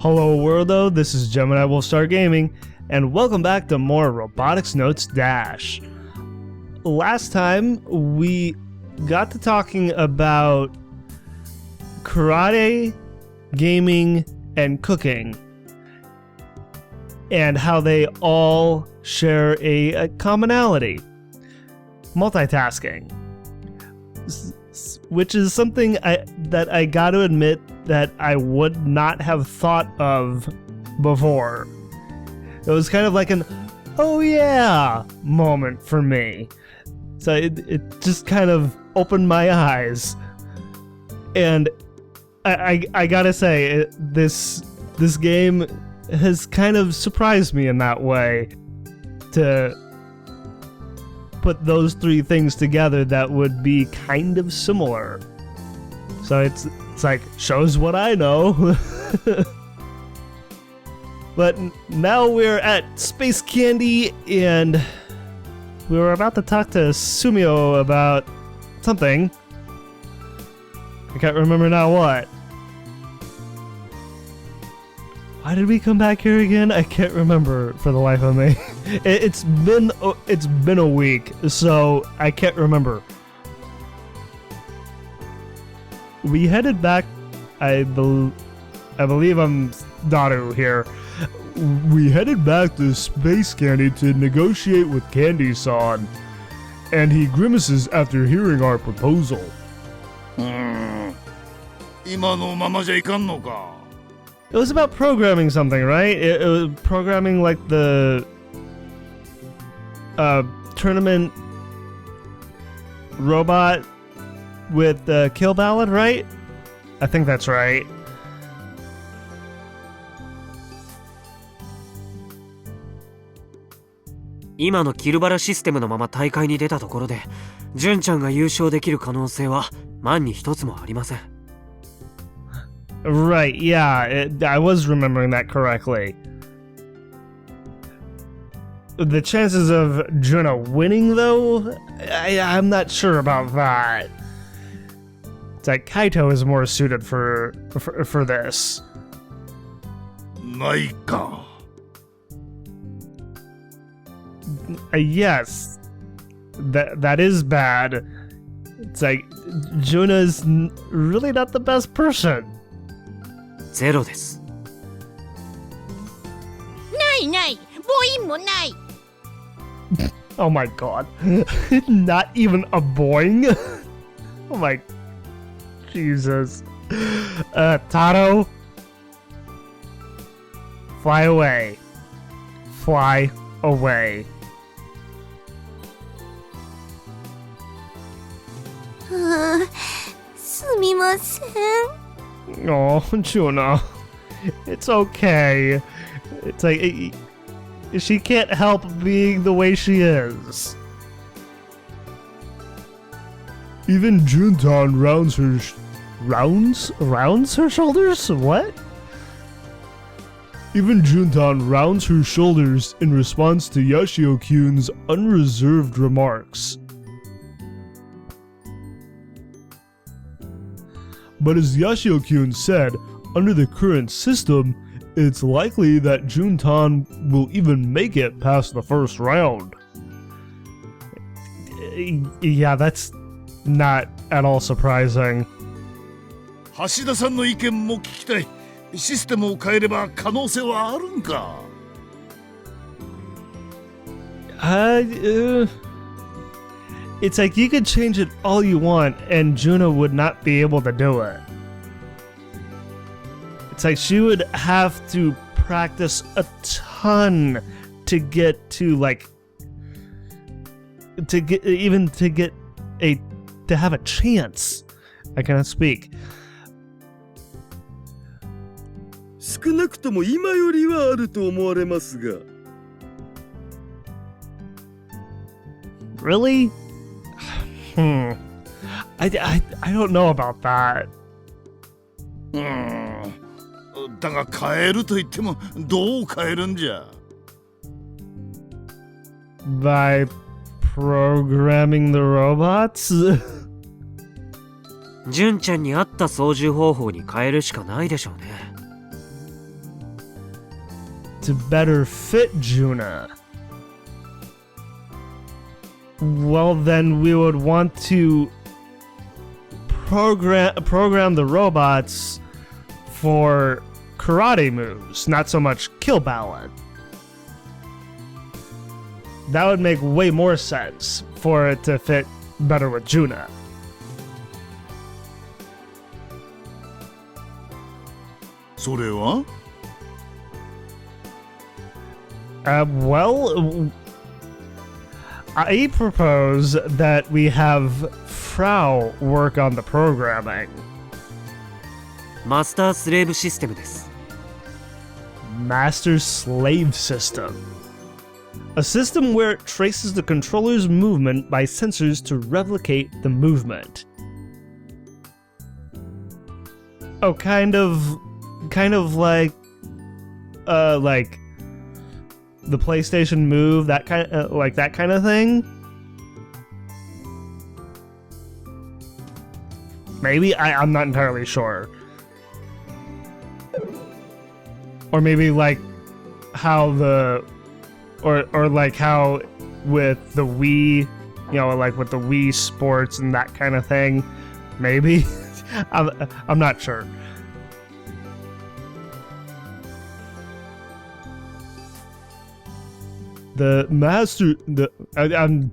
Hello worldo, this is Gemini Wolfstar Gaming, and welcome back to more Robotics Notes DaSH. Last time, we got to talking about karate, gaming, and cooking, and how they all share a commonality: multitasking. Which is something that I gotta admit that I would not have thought of before. It was kind of like an oh yeah moment for me. So it just kind of opened my eyes. And I gotta say, this game has kind of surprised me in that way, to put those three things together that would be kind of similar. So it's like, shows what I know. But now we're at Space Candy, and we were about to talk to Sumio about something. I can't remember now what. Why did we come back here again? I can't remember for the life of me. It's been a week, so I can't remember. We headed back. I believe I'm Daru here. We headed back to Space Candy to negotiate with Candy-san, and he grimaces after hearing our proposal. 今のままじゃいかんのか。 It was about programming something, right? It was programming like the tournament robot with the kill ballad, right? I think that's right. Now, キルバラシステムのまま大会に出たところで、ジュンちゃんが優勝できる可能性は万に一つもありません。 Right, yeah, I was remembering that correctly. The chances of Junna winning, though, I'm not sure about that. It's like Kaito is more suited for this. ないか。 Yes, that is bad. It's like Junna's really not the best person. ゼロです。ないない、母音もない。Oh my god. Not even a boing? Oh my Jesus. Taro, fly away. Fly away. すみません。 Oh, Junna. It's okay. It's like she can't help being the way she is. Even Juntan rounds her shoulders? What? Even Juntan rounds her shoulders in response to Yashio-kyun's unreserved remarks. But as Yashio-kyun said, under the current system, it's likely that Juntan will even make it past the first round. Yeah, that's not at all surprising. 橋田さんの意見も聞きたい。システムを変えれば可能性はあるんか。It's like you could change it all you want and Junna would not be able to do it. It's like she would have to practice a ton to get to have a chance. I cannot speak. 少なくとも今よりはあると思われますが。 Really? I don't know about that. だが変えると言ってもどう変えるんじゃ。 By programming the robots? ジュンちゃんに合った操縦方法に変えるしかないでしょうね。to better fit Junna? Well, then we would want to program the robots for karate moves, not so much kill balance. That would make way more sense for it to fit better with Junna. Well, I propose that we have Frau work on the programming. マスタースレーブシステムです。 Master Slave System. A system where it traces the controller's movement by sensors to replicate the movement. Oh, kind of like the PlayStation Move, that kind of thing. Maybe I'm not entirely sure. Or maybe like how like how with the Wii, like with the Wii Sports and that kind of thing. Maybe. I'm not sure. I'm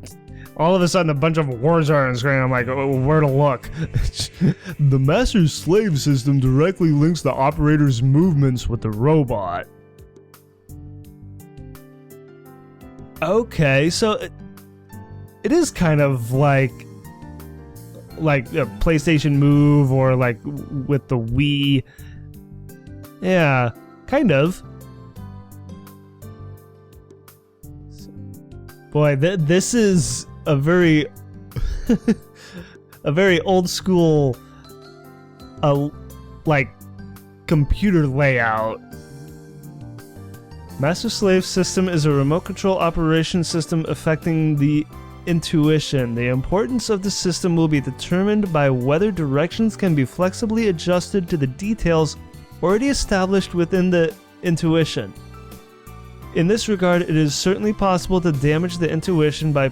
all of a sudden a bunch of words are on the screen. I'm like, where to look? The Master Slave System directly links the operator's movements with the robot. Okay, so it is kind of like a PlayStation Move or like with the Wii. Yeah, kind of. Boy, this is a very a very old school like computer layout. Master Slave System is a remote control operation system affecting the intuition. The importance of the system will be determined by whether directions can be flexibly adjusted to the details already established within the intuition. In this regard, it is certainly possible to damage the intuition by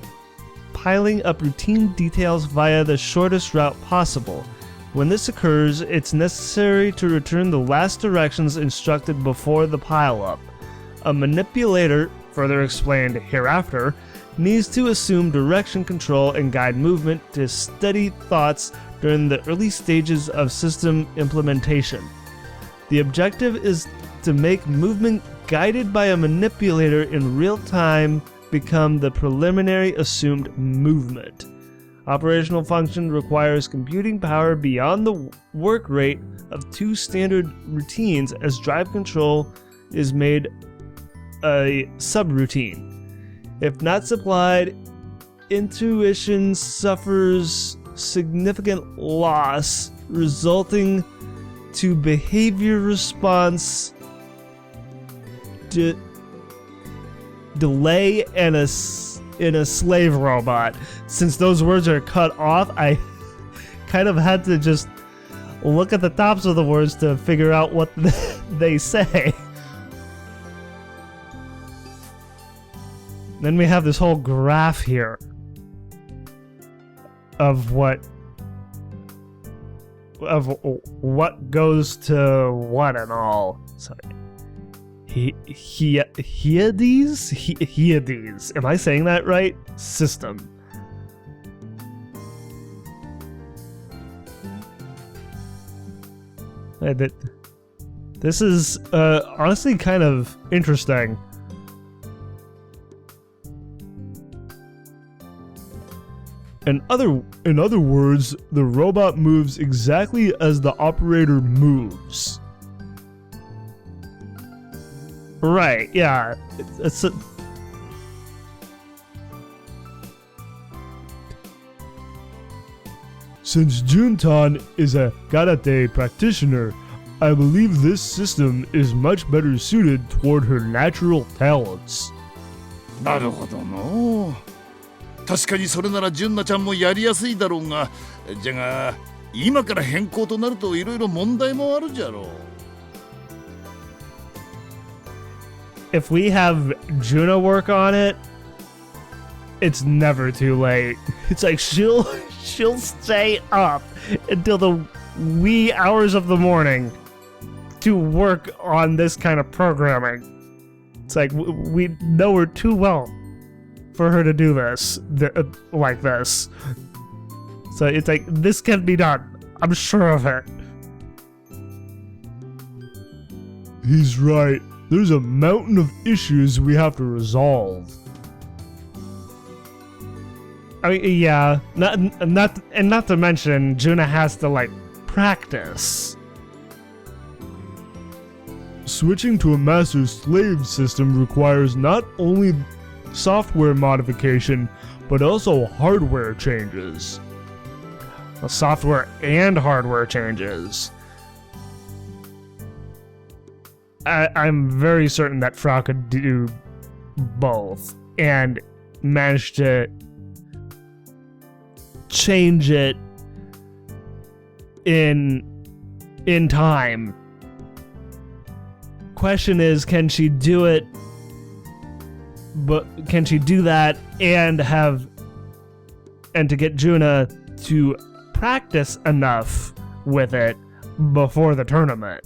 piling up routine details via the shortest route possible. When this occurs, it's necessary to return the last directions instructed before the pile-up. A manipulator, further explained hereafter, needs to assume direction control and guide movement to steady thoughts during the early stages of system implementation. The objective is to make movement guided by a manipulator in real time become the preliminary assumed movement. Operational function requires computing power beyond the work rate of two standard routines, as drive control is made a subroutine. If not supplied, intuition suffers significant loss, resulting to behavior response delay and in a slave robot. Since those words are cut off, I kind of had to just look at the tops of the words to figure out what they say. Then we have this whole graph here of what goes to what and all. Sorry. Hyades? Am I saying that right? System. This is honestly kind of interesting. In other words, the robot moves exactly as the operator moves. Right, yeah. Since Juntan is a karate practitioner, I believe this system is much better suited toward her natural talents. なるほどの。確かにそれなら純奈ちゃんもやりやすいだろうが、じゃが今から変更となるといろいろ問題もあるじゃろう。if we have Junna work on it, it's never too late. It's like she'll stay up until the wee hours of the morning to work on this kind of programming. It's like we know her too well for her to do this like this. So it's like, this can be done. I'm sure of it. He's right. There's a mountain of issues we have to resolve. I mean, yeah, not to mention, Junna has to like practice. Switching to a master-slave system requires not only software modification, but also hardware changes. Well, software and hardware changes. I'm very certain that Frau could do both and manage to change it in time. Question is, can she do it? But can she do that and to get Junna to practice enough with it before the tournament?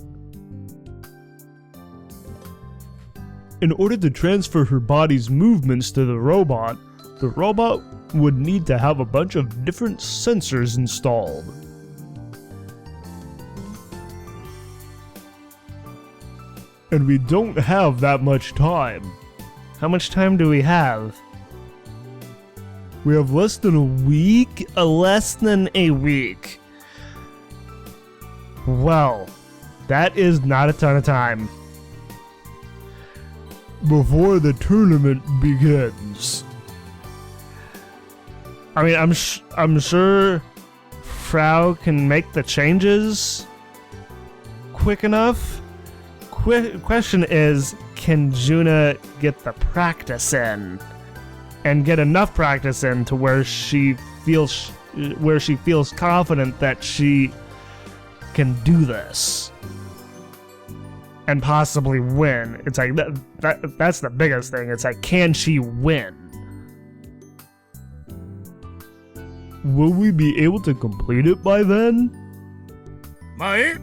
In order to transfer her body's movements to the robot would need to have a bunch of different sensors installed. And we don't have that much time. How much time do we have? We have less than a week? Less than a week. Well, that is not a ton of time. Before the tournament begins. I mean, I'm sure Frau can make the changes quick enough. Question is, can Junna get the practice in, and get enough practice in to where she feels confident that she can do this and possibly win? It's like that's the biggest thing. It's like, can she win? Will we be able to complete it by then? 前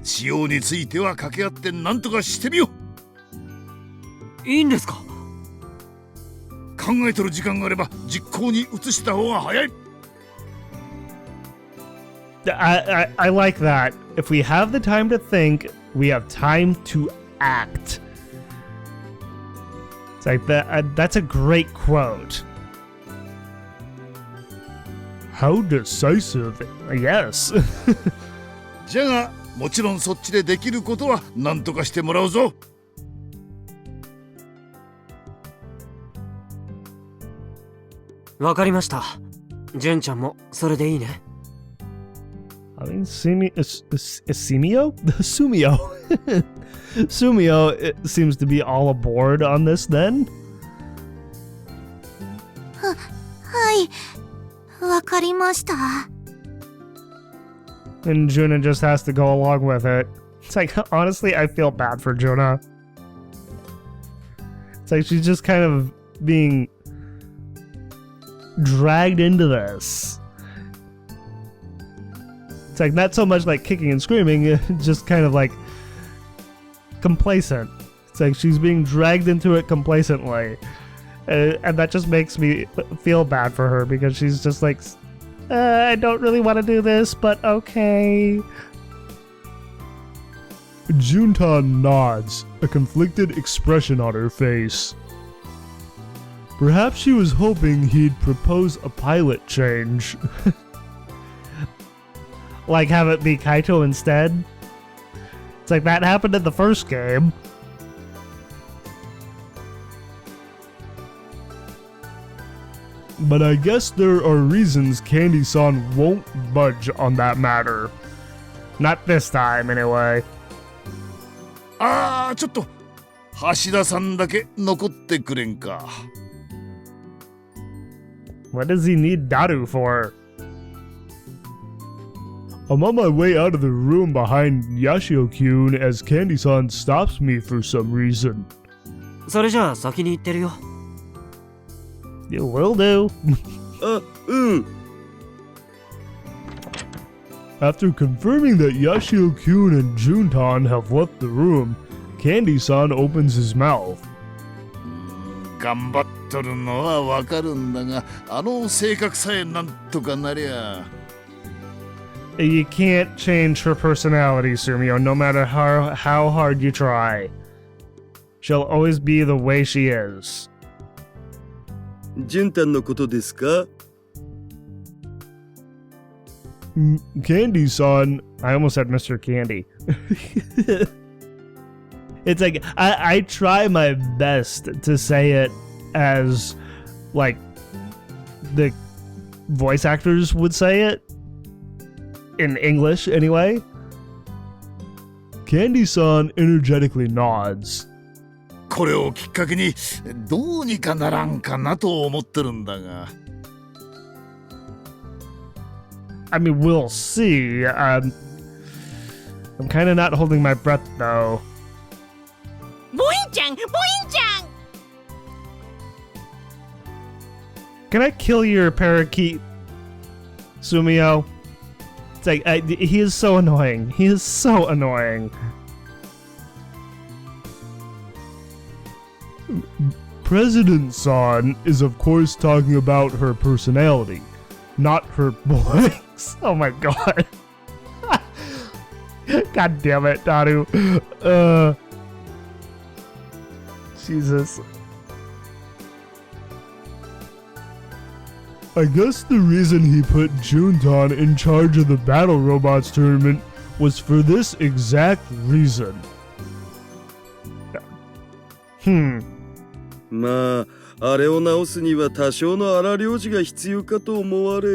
仕様については掛け合って何とかしてみよう。いいんですか？考えとる時間があれば実行に移した方が早い。I like that. If we have the time to think, we have time to act. It's like that. That's a great quote. How decisive? Yes. じゃがもちろんそっちでできることは何とかしてもらうぞ。わかりました。純ちゃんもそれでいいね。I mean, Sumio? Sumio, it seems to be all aboard on this then? はい、わかりました。 And Junna just has to go along with it. It's like, honestly, I feel bad for Junna. It's like she's just kind of being dragged into this. It's like not so much like kicking and screaming, just kind of like complacent. It's like she's being dragged into it complacently. And that just makes me feel bad for her because she's just like, I don't really want to do this, but okay. Junta nods, a conflicted expression on her face. Perhaps she was hoping he'd propose a pilot change. Like have it be Kaito instead. It's like that happened in the first game. But I guess there are reasons Candy-san won't budge on that matter. Not this time, anyway. ちょっと橋田さんだけ残ってくれんか。What does he need Daru for? I'm on my way out of the room behind Yashio-kyun as Candy-san stops me for some reason. それじゃあ先に行ってるよ。You will do. あ、うん。After confirming that Yashio-kun and Juntan have left the room, Candy-san opens his mouth. 頑張っとるのはわかるんだが、あの性格さえなんとかなりゃ。You can't change her personality, Sumio, no matter how hard you try. She'll always be the way she is. ジュンタンのことですか？ Candy-san, I almost said Mr. Candy. It's like, I try my best to say it as, like, the voice actors would say it. In English, anyway. Candy-san energetically nods. これをきっかけにどうにかならんかなと思ってるんだが。I mean, we'll see. I'm kind of not holding my breath, though. ボインちゃん、ボインちゃん。 Can I kill your parakeet, Sumio? It's like, he is so annoying. He is so annoying. President-san is of course talking about her personality, not her voice. Oh my god. God damn it, Daru. Jesus. I guess the reason he put Juntan in charge of the Battle Robots tournament was for this exact reason. まあ、あれを直すには多少の荒療治が必要かと思われ。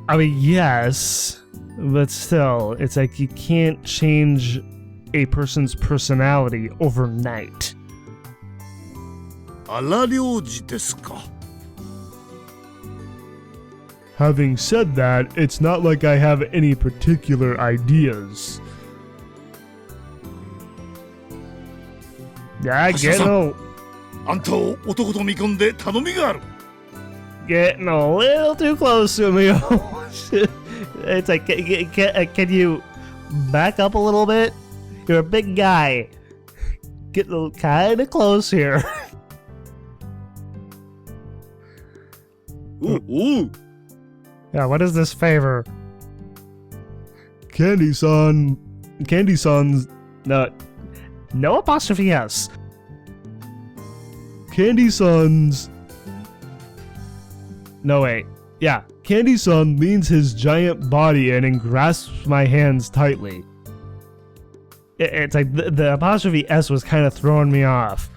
I mean, yes, but still, it's like you can't change a person's personality overnight. 荒療治ですか。Having said that, it's not like I have any particular ideas. Yeah, getting あんたを男と見込んで頼みがある。getting a little too close to me. It's like, can you back up a little bit? You're a big guy. Get kind of close here. おう。 Yeah, what is this favor? Candy-san's, no apostrophe S. Candy-san's, no wait, yeah, Candy-san leans his giant body in and grasps my hands tightly. It's like the apostrophe S was kind of throwing me off.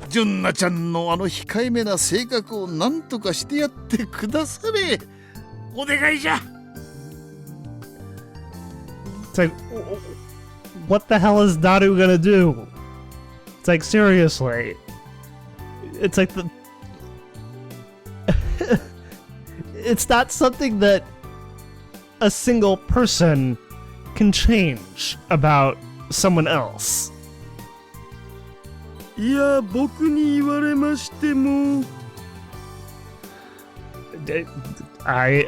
ジュンナちゃんのあの控えめな性格を何とかしてやってくだされ。お願いじゃ。It's like, what the hell is Daru gonna do? It's like, seriously. It's like it's not something that a single person can change about someone else. いや、僕に言われましても。I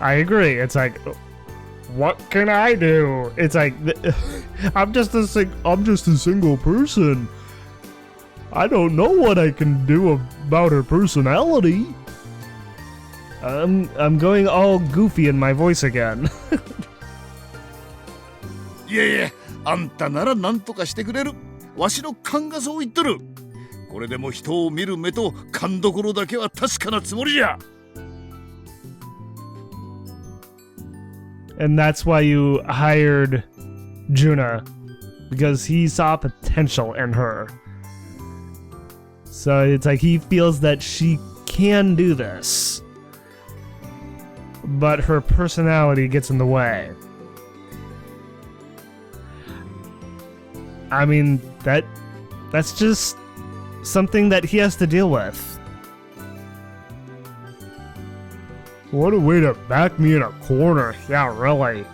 agree. It's like, what can I do? It's like, I'm just a single person. I don't know what I can do about her personality. I'm going all goofy in my voice again. いやいや、あんたなら何とかしてくれる。わしの勘がそう言っとる。これでも人を見る目と勘どころだけは確かなつもりじゃ。And that's why you hired Junna, because he saw potential in her. So it's like he feels that she can do this, but her personality gets in the way. I mean, that's just something that he has to deal with. What a way to back me in a corner. Yeah, really.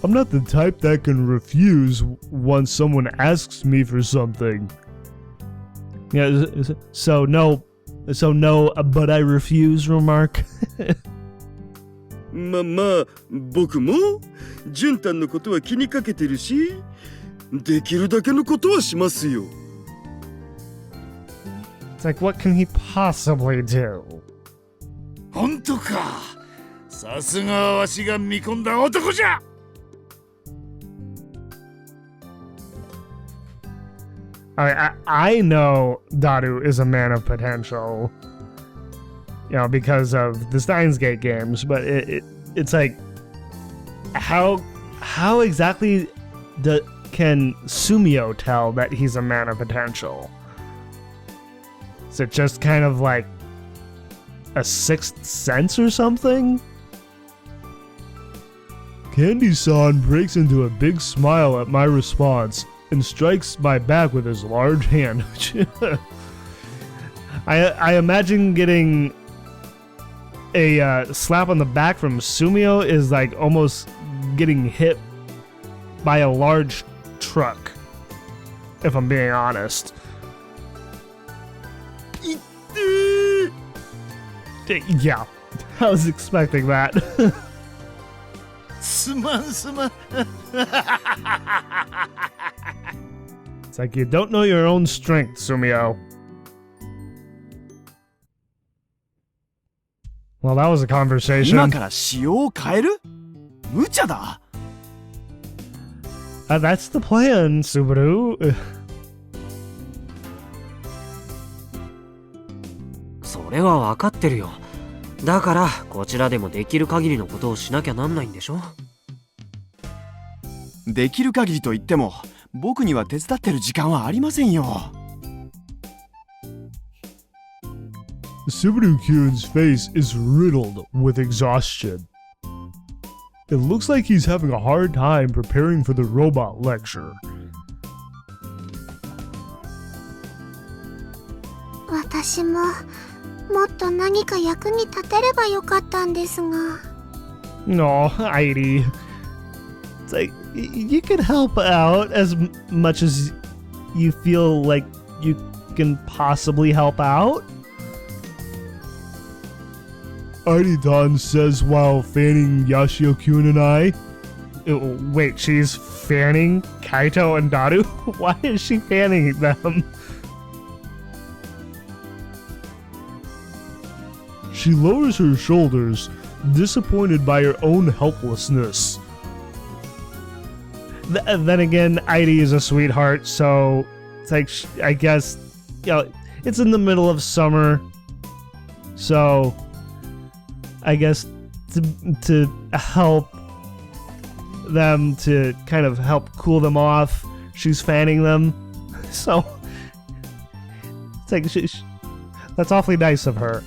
I'm not the type that can refuse once someone asks me for something. Yeah, so no, but I refuse remark. まあ僕もジュンタンのことは気にかけてるし、できるだけのことはしますよ。It's like, what can he possibly do? 本当か。さすがわしが見込んだ男じゃ。I know Daru is a man of potential, you know, because of the Steins Gate games, but it's like, how exactly can Sumio tell that he's a man of potential? Is it just kind of like a sixth sense or something? Candy-san breaks into a big smile at my response and strikes my back with his large hand. I imagine getting a slap on the back from Sumio is like almost getting hit by a large truck, if I'm being honest. Yeah, I was expecting that. すまんすまん。It's like you don't know your own strength, Sumio. Well, that was a conversation. 今から仕様を変える？無茶だ。That's the plan, Subaru. それは分かってるよ。だからこちらでもできる限りのことをしなきゃなんないんでしょ。できる限りと言っても僕には手伝ってる時間はありませんよ。Subaru-kun's face is riddled with exhaustion. It looks like he's having a hard time preparing for the robot lecture. 私ももっと何か役に立てればよかったんですが。No, Heidi. It's like, you can help out as much as you feel like you can possibly help out. Heidi-tan says while fanning Yashio-kun and I. Wait, she's fanning Kaito and Daru? Why is she fanning them? She lowers her shoulders, disappointed by her own helplessness. Then again, Heidi is a sweetheart, so it's like, I guess, you know, it's in the middle of summer, so I guess to help them, to kind of help cool them off, she's fanning them. So it's like, that's awfully nice of her.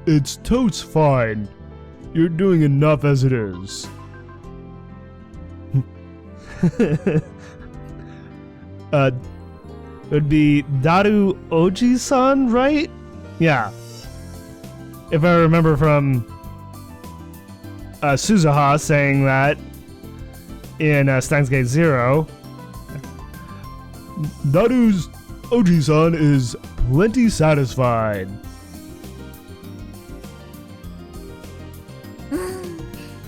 It's totes fine. You're doing enough as it is. It'd be Daru Oji-san, right? Yeah. If I remember from Suzuha saying that in Steins Gate 0. Daru's Oji-san is plenty satisfied.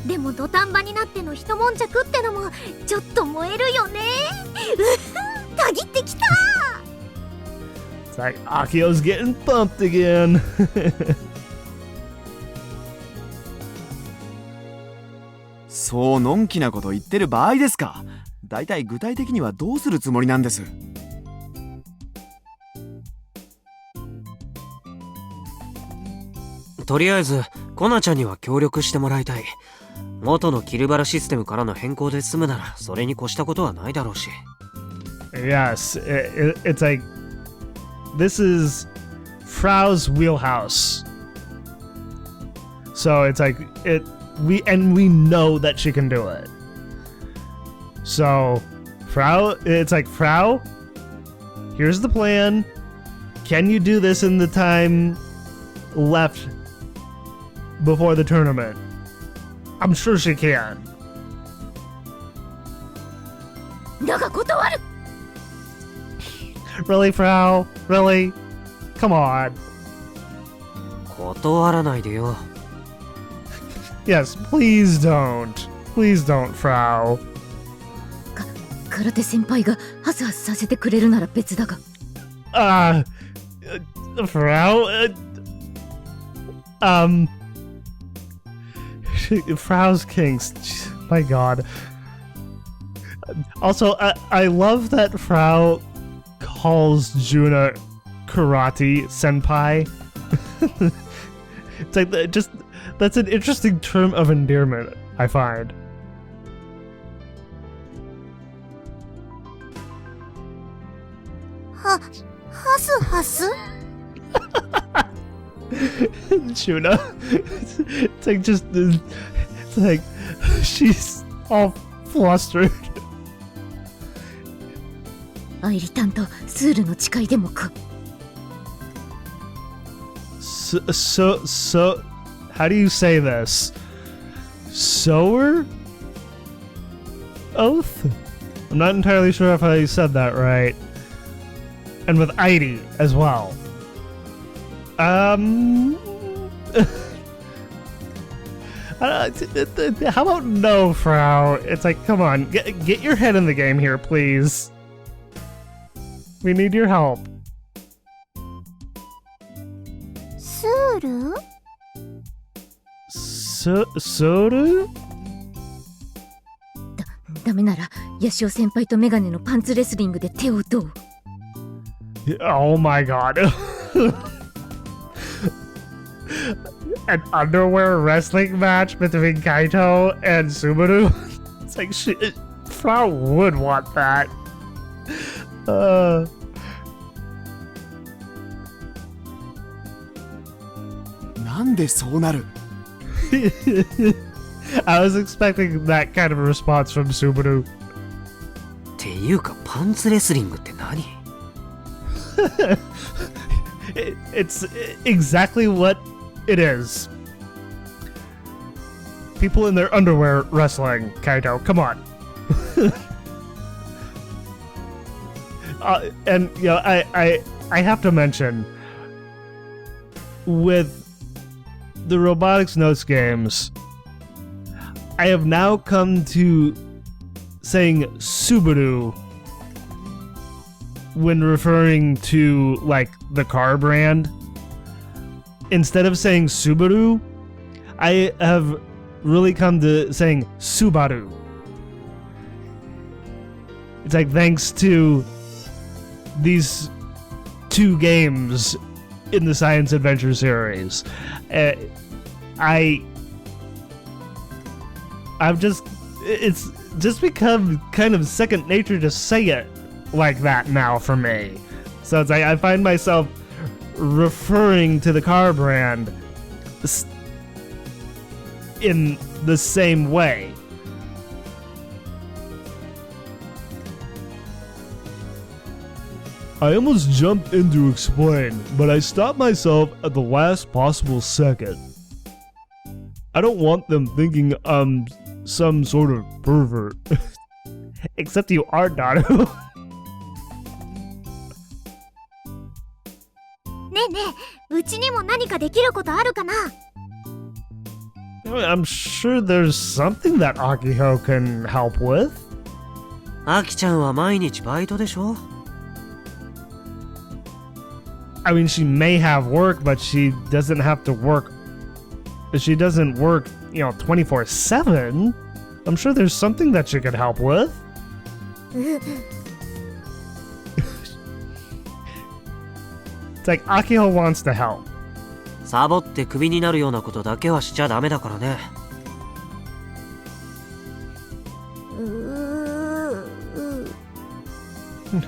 でも土壇場になっての一悶着ってのもちょっと燃えるよね。たぎってきた。 It's like Akio's getting bumped again. そうのんきなこと言ってる場合ですか。だいたい具体的にはどうするつもりなんです。とりあえずコナちゃんには協力してもらいたい。元のキルバラシステムからの変更で済むならそれに越したことはないだろうし。 Yes, it's like this is Frau's wheelhouse. So it's like we know that she can do it. So Frau, it's like, Frau, here's the plan. Can you do this in the time left before the tournament. I'm sure she can. だが断る。 Really, Frau? Really? Come on. 断らないでよ。 Yes, please don't. Please don't, Frau. 空手先輩がハスハスさせてくれるなら別だが。Frau? Frau's kinks. My god. Also, I love that Frau calls Junna karate senpai. It's like that's an interesting term of endearment, I find. Hasu? Junna. It's like it's like she's all flustered. アイリタンとスールの誓いでもか。So, how do you say this? Sower? Oath? I'm not entirely sure if I said that right. And with Airi as well. How about no, Frau? It's like, come on, get your head in the game here, please. We need your help. スール？ Soru? ダメならヤシオ先輩とメガネのパンツレスリングで手を打とう。 Oh my god. An underwear wrestling match between Kaito and Subaru? It's like, Frau would want that. なんでそうなる？ I was expecting that kind of a response from Subaru. っていうかパンツレスリングって何？ It's exactly what it is. People in their underwear wrestling, Kaito. Come on. And you know, I have to mention, with the Robotics Notes games, I have now come to saying Subaru when referring to, like, the car brand. Instead of saying Subaru, I have really come to saying Subaru. It's like, thanks to these two games in the Science Adventure series, it's just become kind of second nature to say it like that now for me. So it's like I find myself referring to the car brand in the same way. I almost jumped in to explain, but I stopped myself at the last possible second. I don't want them thinking I'm some sort of pervert. Except you are, Daru. ねえねえ、うちにも何かできることあるかな？ I'm sure there's something that Akiho can help with. アキちゃんは毎日バイトでしょ？ I mean, she may have work, but she doesn't have to work. She doesn't work, 24/7. I'm sure there's something that she could help with. It's like Akiho wants to help. サボってクビになるようなことだけはしちゃダメだからね。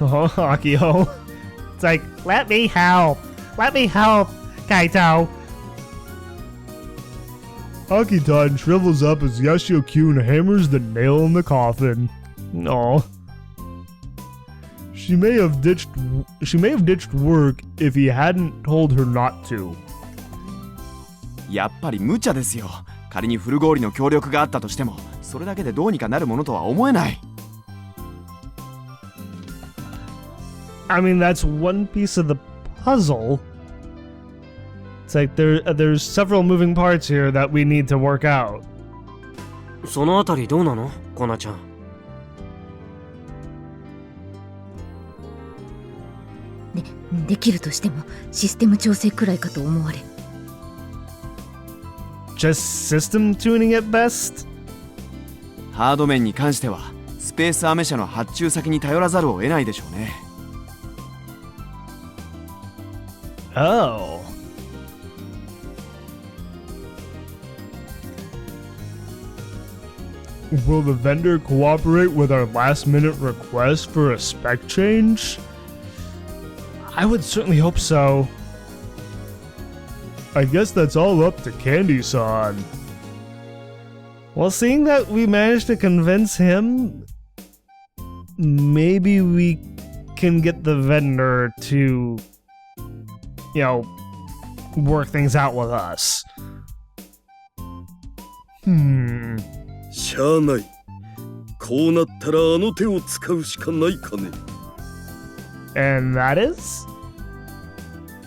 Oh, Akiho. It's like, let me help. Let me help, Kaito. Akitan shrivels up as Yashio-kun hammers the nail in the coffin. Aw. She may have ditched work if he hadn't told her not to. やっぱり無茶ですよ。仮に古氷の協力があったとしても、それだけでどうにかなるものとは思えない。I mean, that's one piece of the puzzle. It's like there's several moving parts here that we need to work out. そのあたりどうなの、コナちゃん。できるとしてもシステム調整くらいかと思われ。Just system tuning at best? ハード面に関してはスペースアメ車の発注先に頼らざるを得ないでしょうね。Oh. Will the vendor cooperate with our last-minute request for a spec change? I would certainly hope so. I guess that's all up to Candy-san. Well, seeing that we managed to convince him, maybe we can get the vendor to, work things out with us. しゃあない。こうなったらあの手を使うしかないかね。And that is?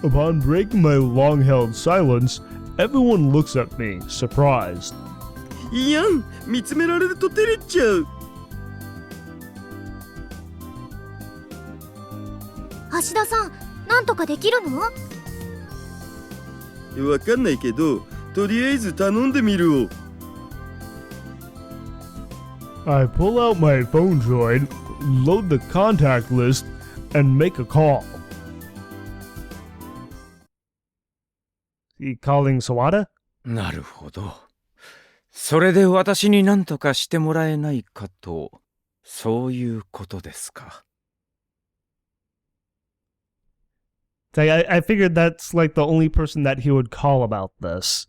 Upon breaking my long-held silence, everyone looks at me, surprised. いやん、見つめられると照れちゃう。橋田さん、なんとかできるの？わかんないけど、とりあえず頼んでみるを。I pull out my phone droid, load the contact list, and make a call. He calling Sawada? なるほど。それで私に何とかしてもらえないかと、そういうことですか。I figured that's like the only person that he would call about this.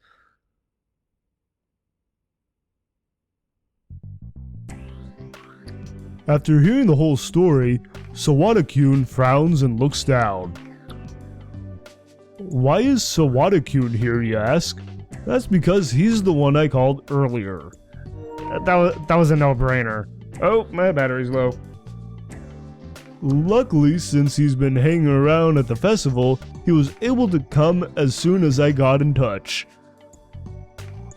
After hearing the whole story, Sawada-kun frowns and looks down. Why is Sawada-kun here, you ask? That's because he's the one I called earlier. That was a no-brainer. Oh, my battery's low. Luckily, since he's been hanging around at the festival, he was able to come as soon as I got in touch.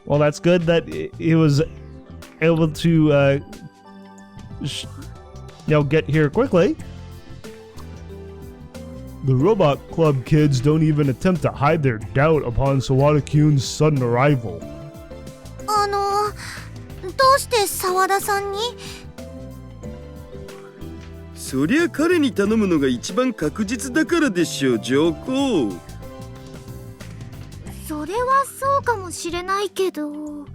Well, that's good that he was able to, get here quickly. The Robot Club kids don't even attempt to hide their doubt upon Sawada-kun's sudden arrival. どうして沢田さんに？そりゃ彼に頼むのが一番確実だからでしょう、上皇。それはそうかもしれないけど。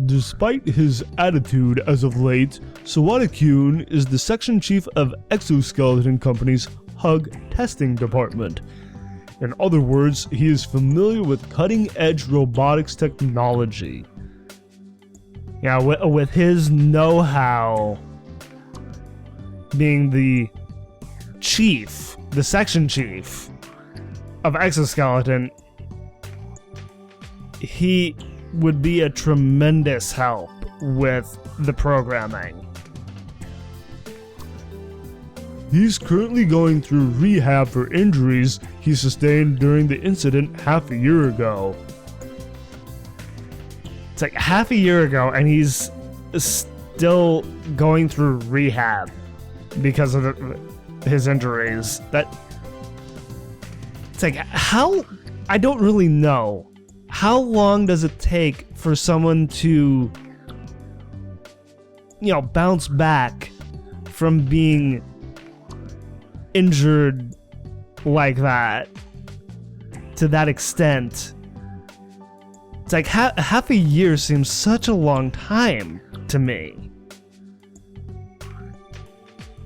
Despite his attitude as of late, Sawada-kun is the section chief of Exoskeleton Company's HUG testing department. In other words, he is familiar with cutting-edge robotics technology. Yeah, with his know-how being the chief, the section chief of Exoskeleton, he would be a tremendous help with the programming. He's currently going through rehab for injuries he sustained during the incident half a year ago. It's like half a year ago and he's still going through rehab because of his injuries. It's like, how? I don't really know. How long does it take for someone to, bounce back from being injured like that to that extent? It's like half a year seems such a long time to me.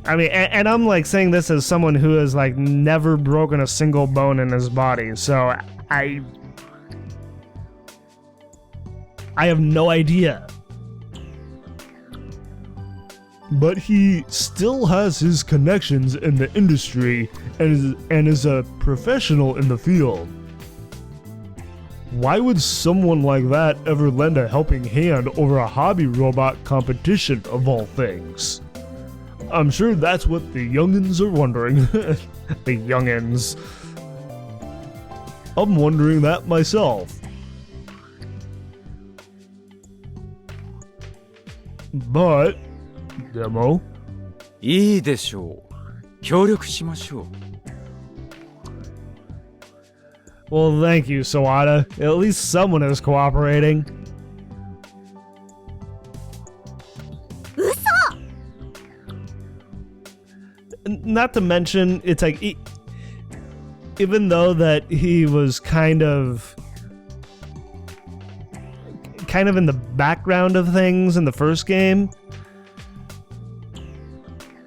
I mean, and I'm like saying this as someone who has like never broken a single bone in his body, so I have no idea. but he still has his connections in the industry and is a professional in the field. Why would someone like that ever lend a helping hand over a hobby robot competition of all things? I'm sure that's what the youngins are wondering. The youngins. I'm wondering that myself. But, Demo? いいでしょう。協力しましょう。Well, thank you, Sawada. At least someone is cooperating. Not to mention, it's like, even though that he was kind of in the background of things in the first game,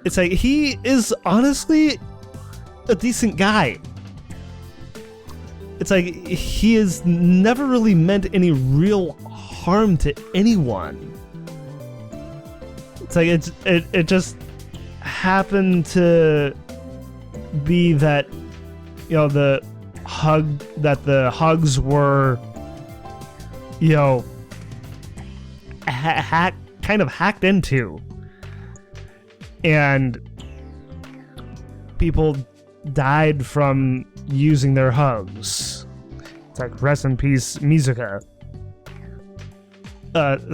it's like he is honestly a decent guy. It's like he has never really meant any real harm to anyone. It's like it just happened to be that, you know, the hugs were, you know, kind of hacked into, and people died from using their hugs. It's like, rest in peace, Mizuka.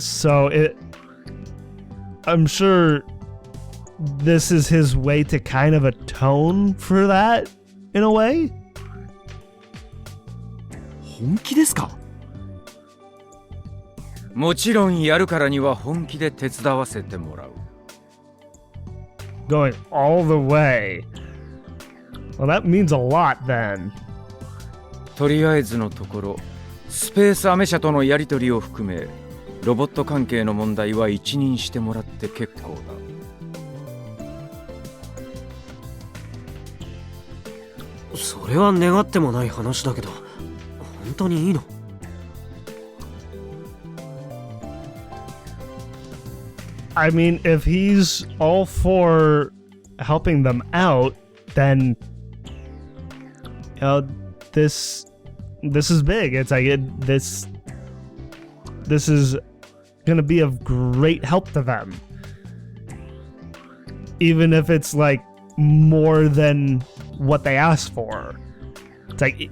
So I'm sure this is his way to kind of atone for that, in a way. 本気ですか？もちろんやるからには本気で手伝わせてもらう。Going all the way. Well, that means a lot then. とりあえずのところ、スペースアメ車とのやり取りを含め、ロボット関係の問題は一任してもらって結構だ。それは願ってもない話だけど、本当にいいの？I mean, if he's all for helping them out, then, you know, this is big. It's like this is gonna be of great help to them, even if it's like more than what they asked for. It's like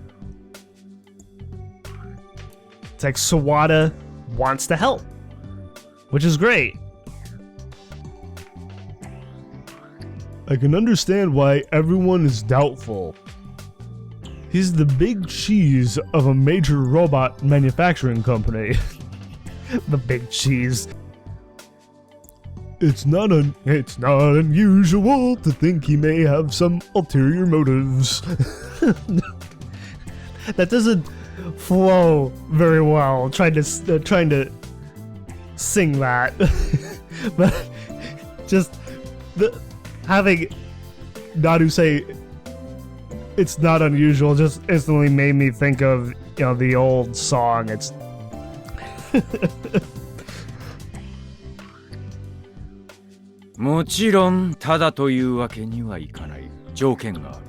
Sawada wants to help, which is great. I can understand why everyone is doubtful. He's the big cheese of a major robot manufacturing company. The big cheese. It's not unusual to think he may have some ulterior motives. That doesn't flow very well. Trying to sing that, but just having Daru say it's not unusual just instantly made me think of, you know, the old song. It's もちろんただというわけにはいかない条件がある。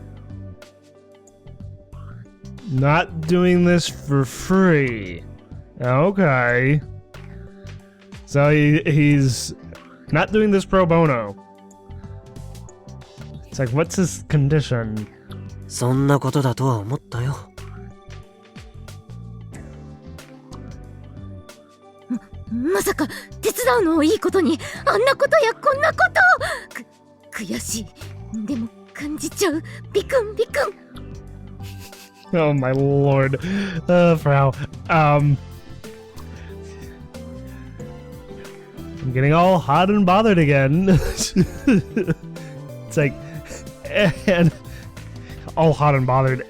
Not doing this for free. Okay. So he's not doing this pro bono. It's like, what's his condition? そんなことだとは思ったよ。まさか手伝うのをいいことにあんなことやこんなこと悔しい。でも感じちゃう。ビクンビクン。Oh my lord. Frau. I'm getting all hot and bothered again. It's like, and all hot and bothered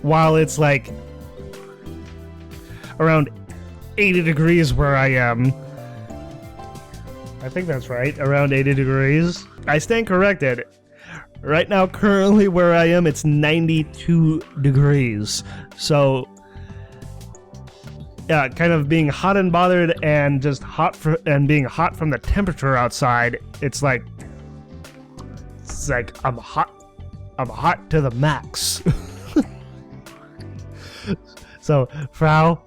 while it's like around 80 degrees where I am. I think that's right, around 80 degrees. I stand corrected. Right now, currently where I am, it's 92 degrees. So kind of being hot and bothered and just and being hot from the temperature outside. It's like I'm hot to the max. So, Frau,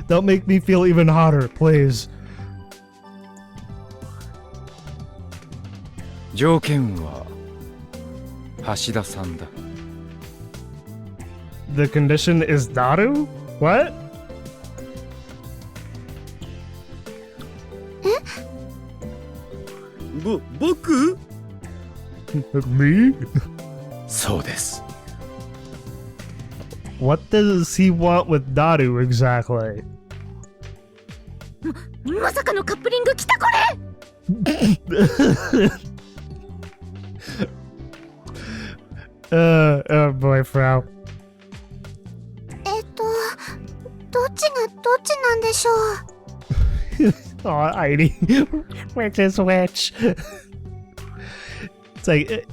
don't make me feel even hotter, please. 条件は橋田さんだ。 The condition is Daru? What? 僕 Me? そうです。 What does he want with Daru exactly? まさかのカップリング来たこれ。Oh boy, Frau. どっちなんでしょう。 Oh, Heidi. Which is which? It's like...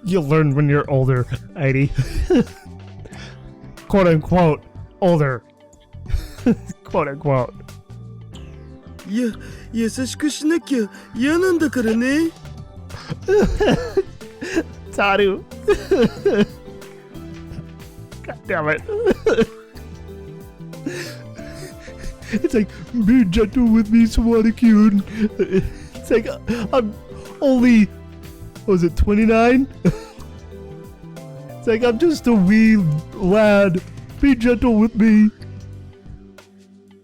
you'll learn when you're older, Heidi. Quote unquote, older. Quote unquote. 優しくしなきゃ嫌なんだからね。Daru. God damn it. It's like, be gentle with me, Subaru. It's like, I'm only, what was it, 29? It's like, I'm just a wee lad. Be gentle with me.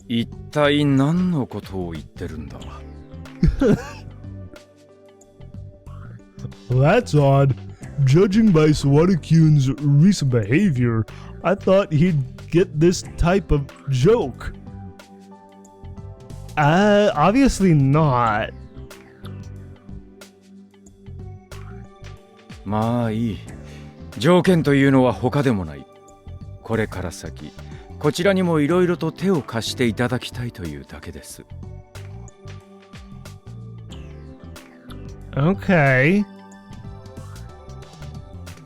一体何のことを言ってるんだ。 That's odd. Judging by Subaru-kun's recent behavior, I thought he'd get this type of joke. Obviously not. まあいい。条件というのは他でもない。これから先、こちらにもいろいろと手を貸していただきたいというだけです。 Okay.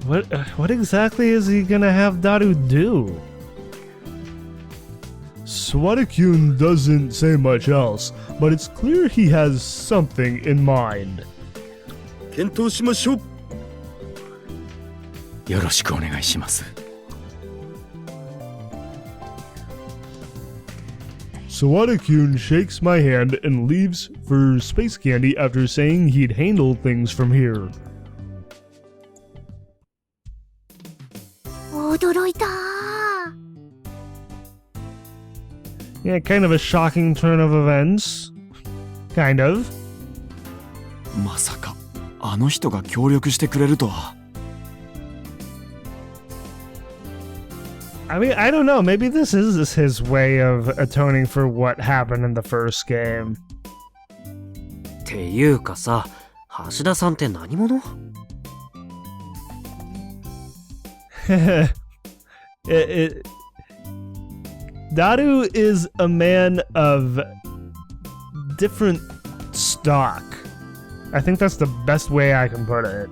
What exactly is he gonna have Daru do? Subaru-kun doesn't say much else, but it's clear he has something in mind. 検討しましょう。よろしくお願いします。 Subaru-kun shakes my hand and leaves for space candy after saying he'd handle things from here. 驚いた。 Yeah, kind of a shocking turn of events. Kind of. まさかあの人が協力してくれるとは。 I mean, I don't know. Maybe this is his way of atoning for what happened in the first game. っていうかさ、橋田さんって何者？ Daru is a man of different stock. I think that's the best way I can put it.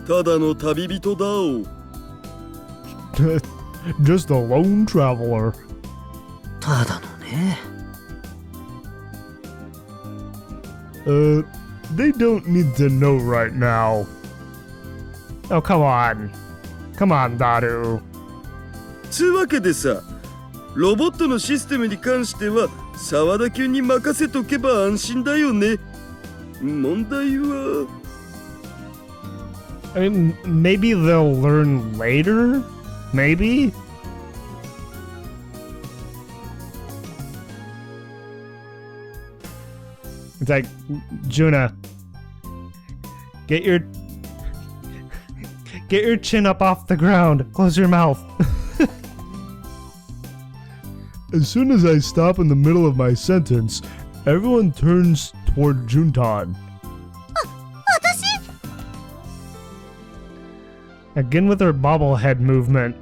ただの旅人だお。 Just a lone traveler. ただのね。 They don't need to know right now. Oh, come on. Come on, Daru. つうわけでさ、ロボットのシステムに関しては沢田君に任せとけば安心だよね。問題は I mean, maybe they'll learn later? Maybe? It's like, Junna, get your chin up off the ground. Close your mouth. As soon as I stop in the middle of my sentence, everyone turns toward Juntan. 私 Again with her bobblehead movement.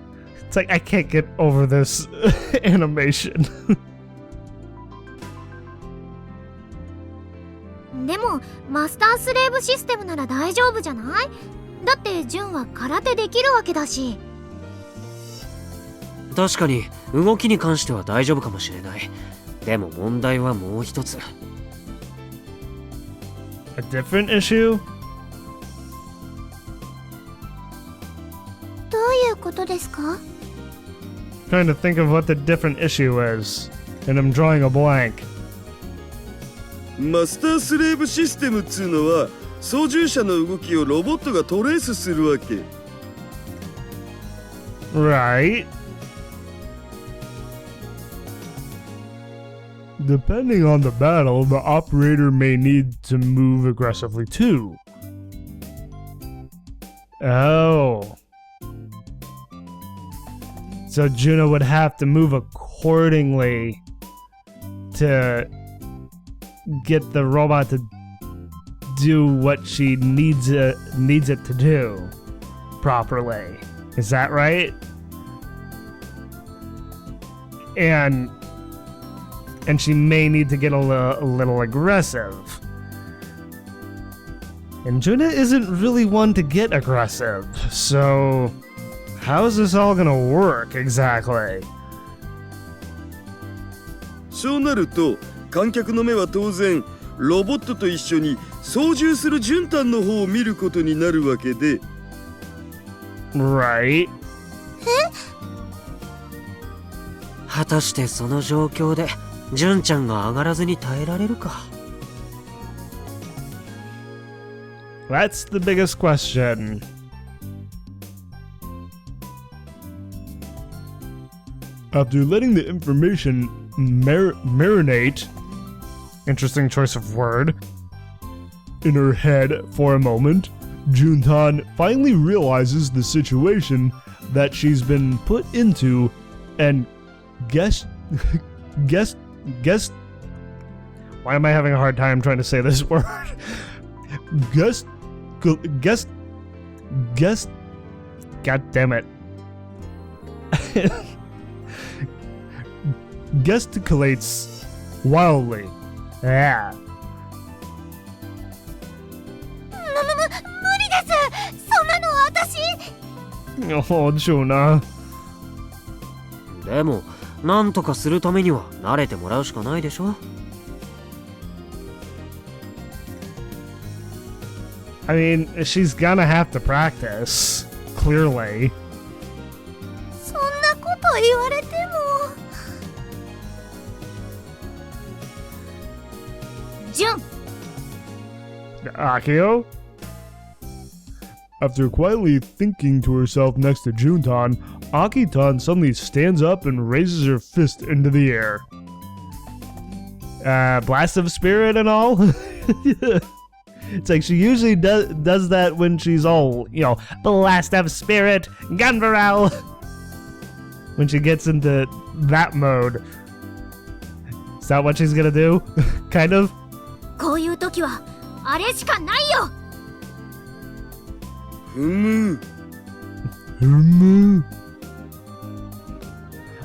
It's like, I can't get over this animation. でもマスタースレーブシステムなら大丈夫じゃない？だってジュンは空手できるわけだし。確かに動きに関しては大丈夫かもしれない。でも問題はもう一つ。A different issue? どういうことですか？ Trying to think of what the different issue is, and I'm drawing a blank. マスタースレーブシステムっつうのは操縦者の動きをロボットがトレースするわけ。 Right. Depending on the battle, the operator may need to move aggressively too. Oh. So Junna would have to move accordingly to get the robot to do what she needs it to do properly. Is that right? And she may need to get a little aggressive. And Junna isn't really one to get aggressive, so how is this all gonna work exactly? そうなると観客の目は当然ロボットと一緒に操縦する順単の方を見ることになるわけで。 Right. 果たしてその状況で純ちゃんが上がらずに耐えられるか。That's the biggest question. After letting the information marinate, interesting choice of word, in her head for a moment, Juntan finally realizes the situation that she's been put into and guess why am I having a hard time trying to say this word? Guess God damn it. Gesticulates wildly. Yeah. 無理です。そんなの私。Oh, Junna. でもなんとかするためには慣れてもらうしかないでしょ。I mean, she's gonna have to practice, clearly. そんなこと言われても。ジュン。Akio? After quietly thinking to herself next to Juntan, Akitan suddenly stands up and raises her fist into the air. Blast of spirit and all? It's like she usually does that when she's all, blast of spirit, gun barrel. When she gets into that mode. Is that what she's gonna do? Kind of? こういう時はあれしかないよ。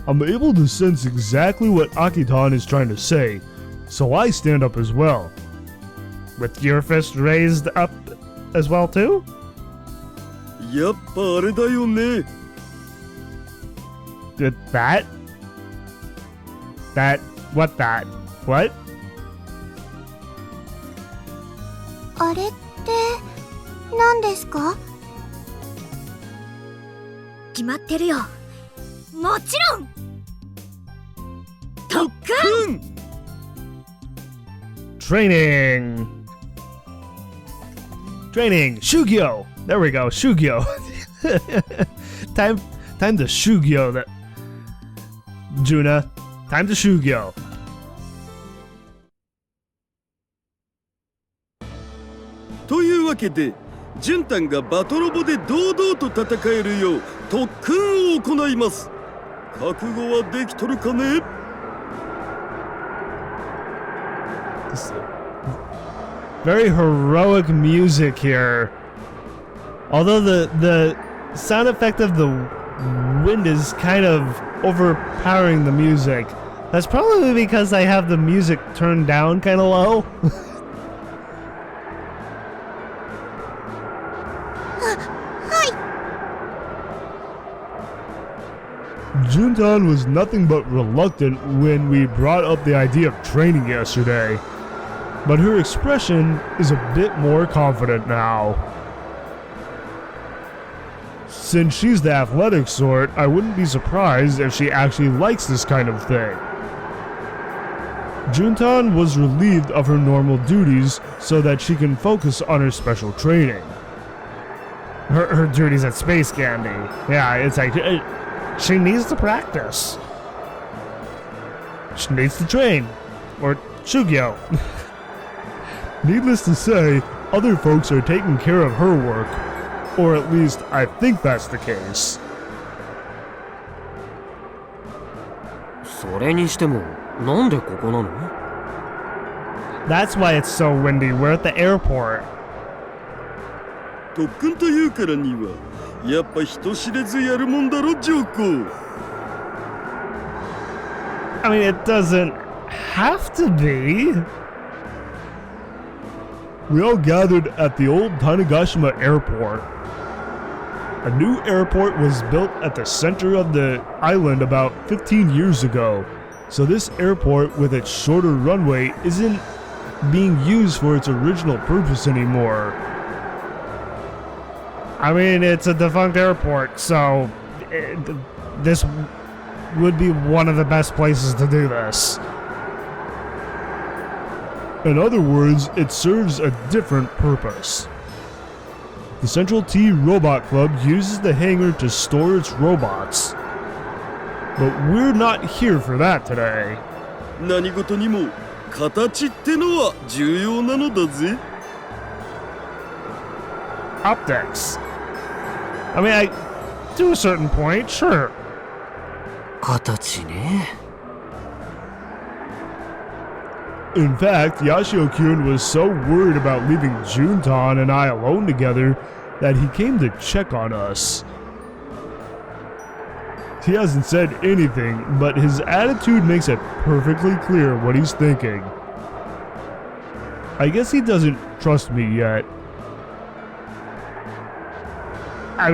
I'm able to sense exactly what Akitan is trying to say, so I stand up as well. With your fist raised up as well too? やっぱあれだよね。That? What that? What? あれって何ですか？決まってるよ。もちろん。特訓。Training. SHUGYO. There we go. SHUGYO. Time to SHUGYO that. Junna. Time to SHUGYO. というわけで、順単がバトロボで堂々と戦えるよう特訓を行います。覚悟はできとるかね？ Very heroic music here. Although the sound effect of the wind is kind of overpowering the music. That's probably because I have the music turned down kind of low. Juntan was nothing but reluctant when we brought up the idea of training yesterday, but her expression is a bit more confident now. Since she's the athletic sort, I wouldn't be surprised if she actually likes this kind of thing. Juntan was relieved of her normal duties so that she can focus on her special training. Her duties at Space Candy. Yeah, it's like, she needs to practice. She needs to train. Or SHUGYO. Needless to say, other folks are taking care of her work. Or at least, I think that's the case. それにしても、なんでここなの? That's why it's so windy. We're at the airport. 特訓というからにはやっぱ人知れずやるもんだろジョーコ。 I mean, it doesn't have to be. We all gathered at the old Tanegashima airport. A new airport was built at the center of the island about 15 years ago, so this airport with its shorter runway isn't being used for its original purpose anymore. I mean, it's a defunct airport, so this would be one of the best places to do this. In other words, it serves a different purpose. The Central T Robot Club uses the hangar to store its robots. But we're not here for that today. 何事にも形ってのは重要なのだぜ。 Optics. I mean, to a certain point, sure. 形ね。 In fact, Yashio-kyun was so worried about leaving Juntan and I alone together that he came to check on us. He hasn't said anything, but his attitude makes it perfectly clear what he's thinking. I guess he doesn't trust me yet. I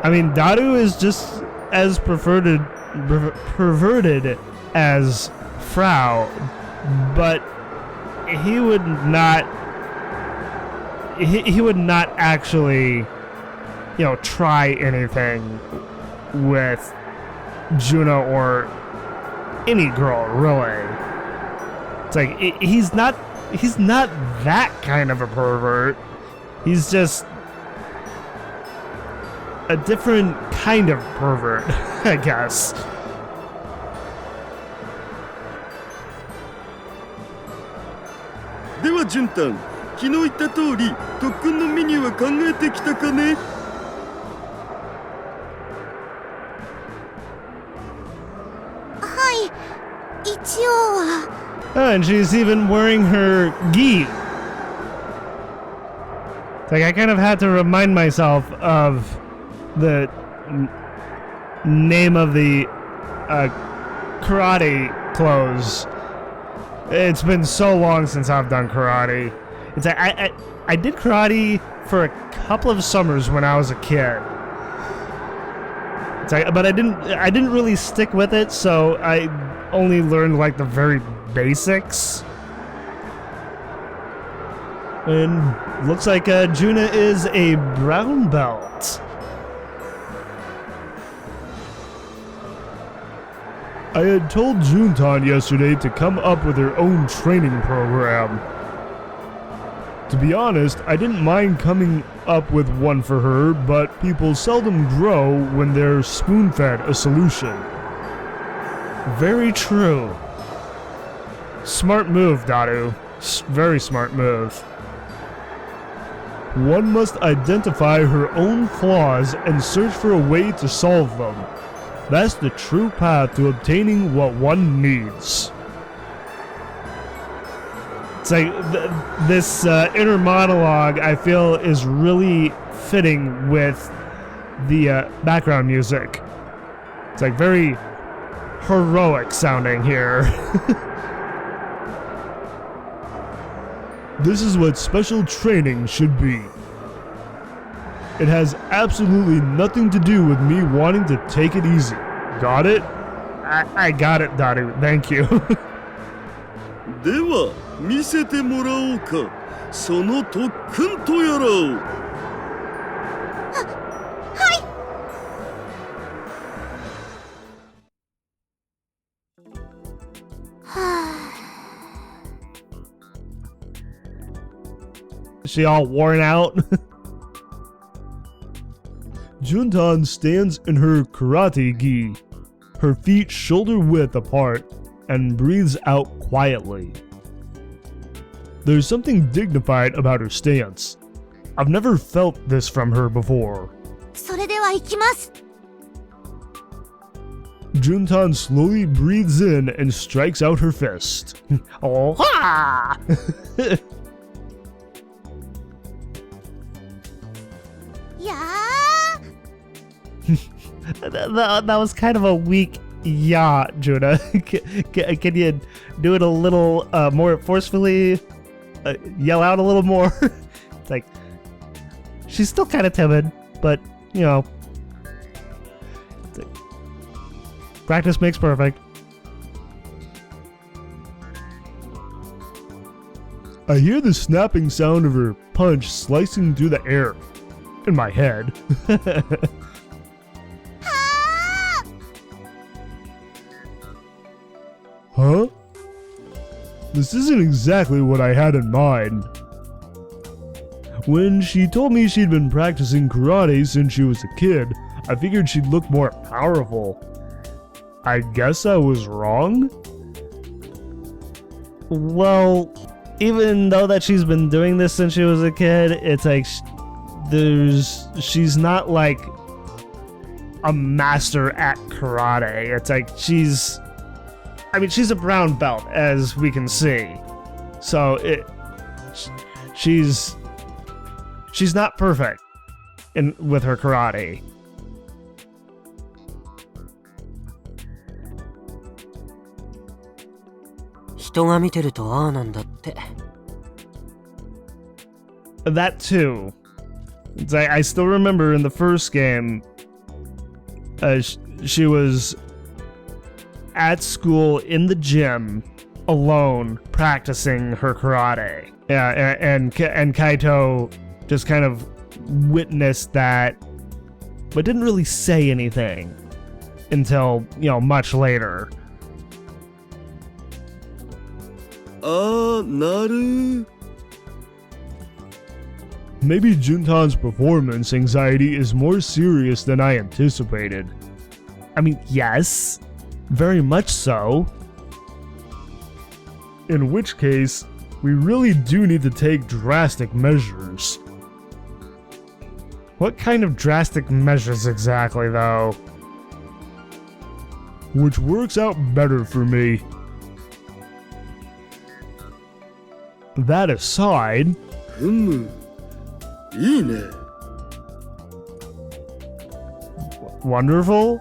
mean, Daru is just as perverted as Frau, but he would not. He would not actually, try anything with Junna or any girl, really. It's like he's not that kind of a pervert. He's just a different kind of pervert, I guess. ではジュンタン、昨日言った通り特訓のメニューは考えてきたかね。はい、一応は。And she's even wearing her gi. It's like I kind of had to remind myself of the name of the karate clothes. It's been so long since I've done karate. It's like I did karate for a couple of summers when I was a kid. It's like, but I didn't really stick with it, so I only learned like the very basics. And looks like Junna is a brown belt. I had told Juntan yesterday to come up with her own training program. To be honest, I didn't mind coming up with one for her, but people seldom grow when they're spoon-fed a solution. Very true. Smart move, Daru. Very smart move. One must identify her own flaws and search for a way to solve them. That's the true path to obtaining what one needs. It's like this inner monologue, I feel, is really fitting with the background music. It's like very heroic sounding here. This is what special training should be. It has absolutely nothing to do with me wanting to take it easy. Got it? I got it, Daru. Thank you. では見せてもらおうか。その特訓とやらを。Is she all worn out? Juntan stands in her karate gi, her feet shoulder width apart, and breathes out quietly. There's something dignified about her stance. I've never felt this from her before. それでは行きます。 Juntan slowly breathes in and strikes out her fist. Oh, ha! That was kind of a weak yeah, Junna. Can you do it a little more forcefully? Yell out a little more? It's like, she's still kind of timid, but, you know, like, practice makes perfect. I hear the snapping sound of her punch slicing through the air. In my head. Huh? This isn't exactly what I had in mind. When she told me she'd been practicing karate since she was a kid, I figured she'd look more powerful. I guess I was wrong? Well, even though that she's been doing this since she was a kid, it's like she's not like a master at karate. It's like she's a brown belt, as we can see. So she's not perfect with her karate. That too. It's like, I still remember in the first game, she was at school in the gym alone practicing her karate. Yeah, and Kaito just kind of witnessed that, but didn't really say anything until, you know, much later. Naru. Maybe Juntan's performance anxiety is more serious than I anticipated. I mean, yes, very much so. In which case, we really do need to take drastic measures. What kind of drastic measures exactly, though? Which works out better for me. That aside... いいね。 Wonderful?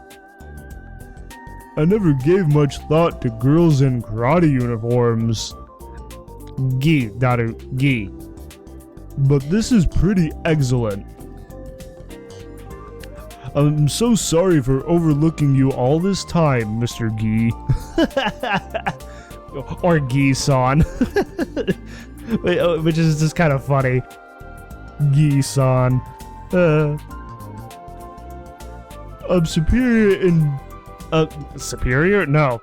I never gave much thought to girls in karate uniforms. Gi, Daru, gi. But this is pretty excellent. I'm so sorry for overlooking you all this time, Mr. Gi. Or Gi-san. Which is just kind of funny. Gi-san. I'm superior in... superior? No.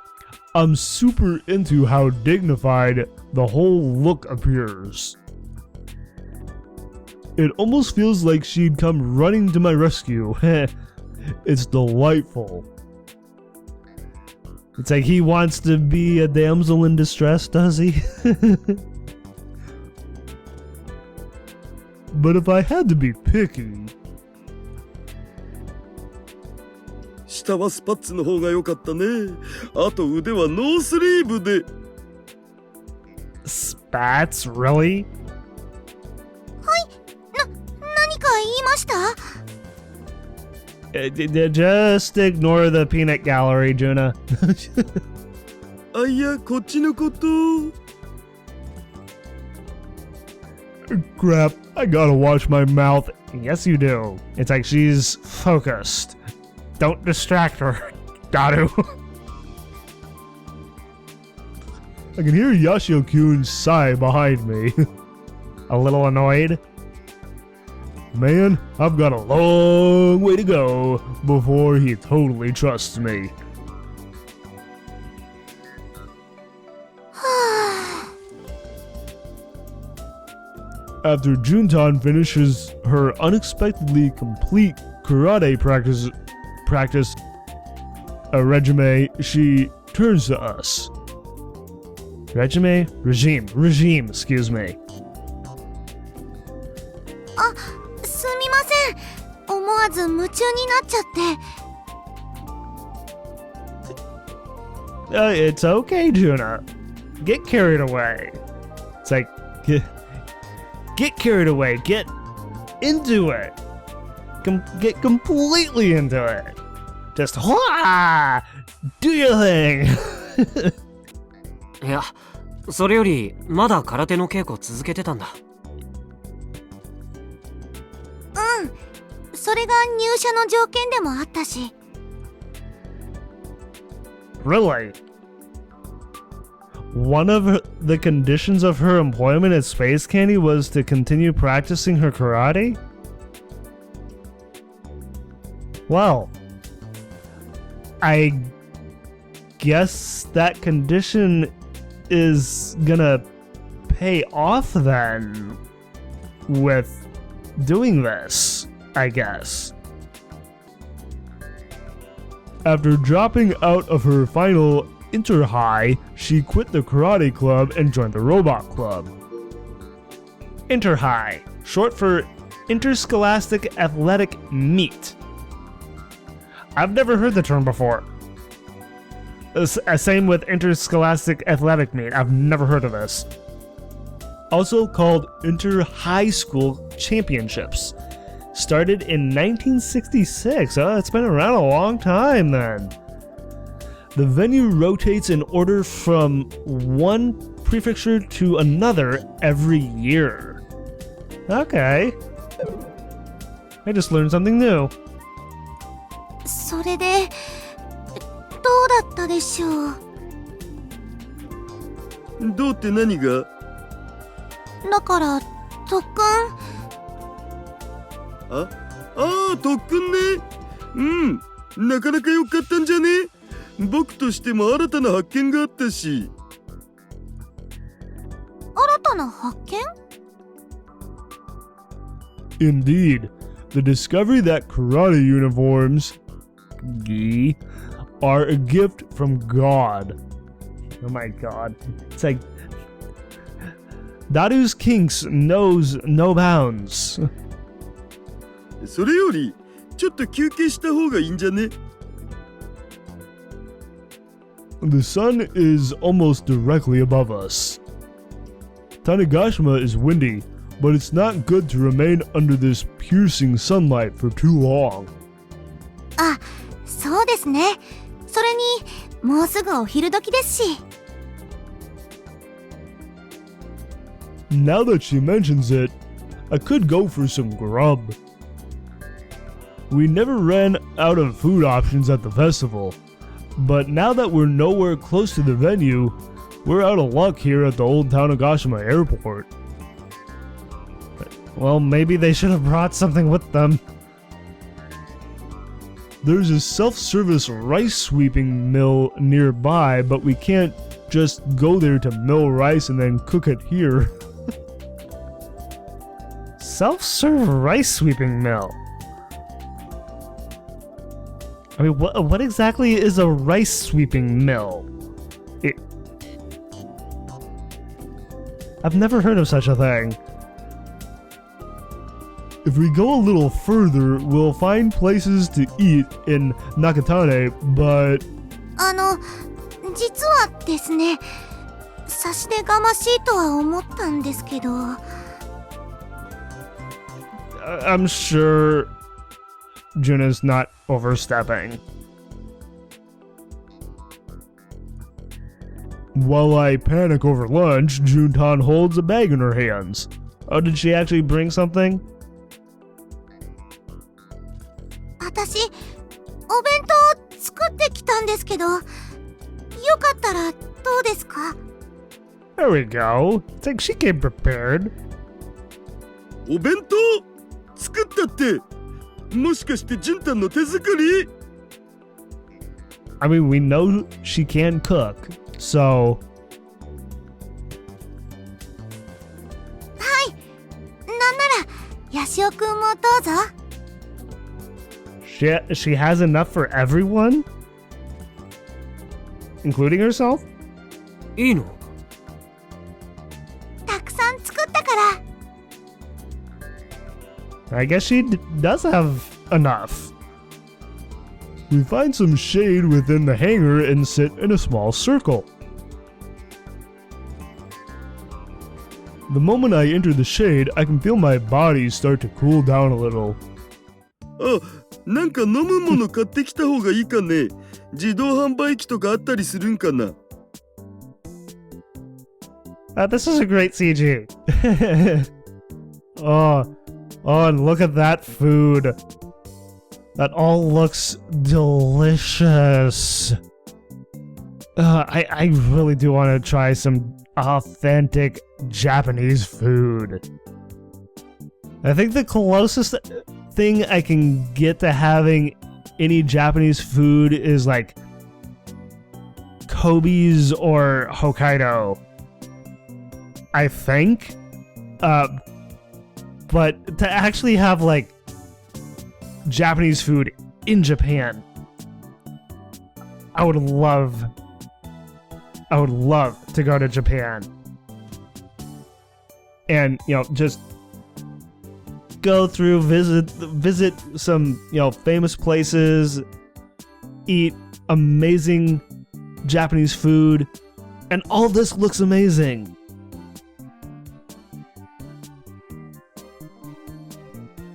I'm super into how dignified the whole look appears. It almost feels like she'd come running to my rescue. It's delightful. It's like he wants to be a damsel in distress, does he? But if I had to be picky... 下はスパッツの方が良かったね。あと腕はノースリーブで。Spats? Really? はい、何か言いました？ Just ignore the peanut gallery, Junna. あ、いや、こっちのこと。Crap. I gotta watch my mouth. Yes, you do. It's like she's focused. Don't distract her, Daru. I can hear Yashio-kun's sigh behind me. A little annoyed. Man, I've got a long way to go before he totally trusts me. After Juntan finishes her unexpectedly complete karate practice regime, she turns to us. Regime, excuse me. あ、すみません。思わず夢中になっちゃって。It's okay, Junna. Get carried away. It's like, get carried away. Get into it. Get completely into it. Just, do your thing. いや、それよりまだ空手の稽古続けてたんだ。うん。それが入社の条件でもあったし。Really? One of the conditions of her employment at Space Candy was to continue practicing her karate? Well, I guess that condition is gonna pay off then with doing this, I guess. After dropping out of her final Inter-High, she quit the karate club and joined the robot club. Inter-High, short for Interscholastic Athletic Meet. I've never heard the term before. Same with Interscholastic Athletic Meet. I've never heard of this. Also called Inter-High School Championships. Started in 1966. Oh, it's been around a long time then. The venue rotates in order from one prefecture to another every year. Okay. I just learned something new. それで、どうだったでしょう。どうって何が？だから、特訓。ああ、特訓ね。うん、なかなか良かったんじゃね？僕としても新たな発見があったし。新たな発見？ Indeed, the discovery that karate uniforms gi are a gift from God. Oh my god. It's like Daru's kinks knows no bounds. それよりちょっと休憩した方がいいんじゃね？ The sun is almost directly above us. Tanegashima is windy, but it's not good to remain under this piercing sunlight for too long. あ、そうですね。それに、もうすぐお昼時ですし。Now that she mentions it, I could go for some grub. We never ran out of food options at the festival, but now that we're nowhere close to the venue, we're out of luck here at the old Tanegashima airport. Well, maybe they should have brought something with them. There's a self-service rice sweeping mill nearby, but we can't just go there to mill rice and then cook it here. Self-serve rice sweeping mill? I mean, what exactly is a rice sweeping mill? I've never heard of such a thing. If we go a little further, we'll find places to eat in Nakatane, but... 実はですね、差し出がましいとは思ったんですけど。I'm sure Junna's not overstepping. While I panic over lunch, Juntan holds a bag in her hands. Oh, did she actually bring something? 私、お弁当作ってきたんですけど、よかったらどうですか？ There we go. It's like she came prepared. お弁当作ったって、もしかしてジュンタンの手作り？ I mean, we know she can cook, so... はい。なんなら、ヤシオくんもどうぞ。She has enough for everyone? Including herself? いいの？たくさん作ったから。I guess she does have enough. We find some shade within the hangar and sit in a small circle. The moment I enter the shade, I can feel my body start to cool down a little. あ、なんか飲むもの買ってきた方がいいかね。自動販売機とかあったりするんかな。This is a great CG. Oh, and look at that food. That all looks delicious. I really do want to try some authentic Japanese food. I think the closest thing I can get to having any Japanese food is like Kobe's or Hokkaido. I think. But to actually have like Japanese food in Japan, I would love to go to Japan and, you know, just go through, visit some, you know, famous places, eat amazing Japanese food, and all this looks amazing.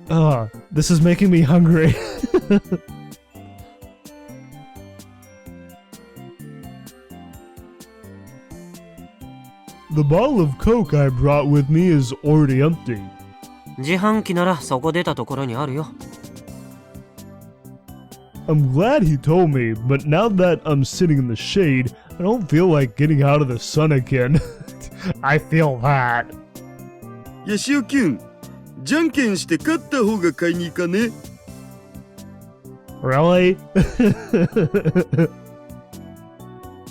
Oh, this is making me hungry. The bottle of Coke I brought with me is already empty. 自販機ならそこ出たところにあるよ。I'm glad he told me, but now that I'm sitting in the shade, I don't feel like getting out of the sun again. I feel that. ヤシオキュン、じゃんけんして勝った方が買いに行かね。Really?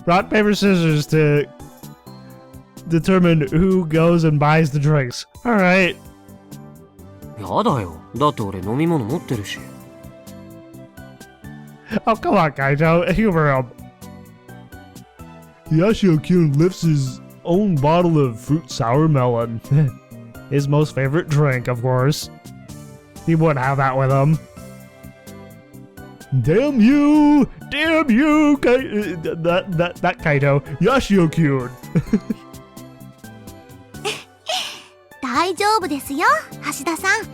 Rock, paper, scissors to determine who goes and buys the drinks. Alright. やだよ。だって俺飲み物持ってるし。Oh, come on, Kaito. Humor him. Yashio-kun lifts his own bottle of fruit sour melon. His most favorite drink, of course. He wouldn't have that with him. Damn you! Damn you! That Kaito. Yashio-kun. 大丈夫ですよ、橋田さん。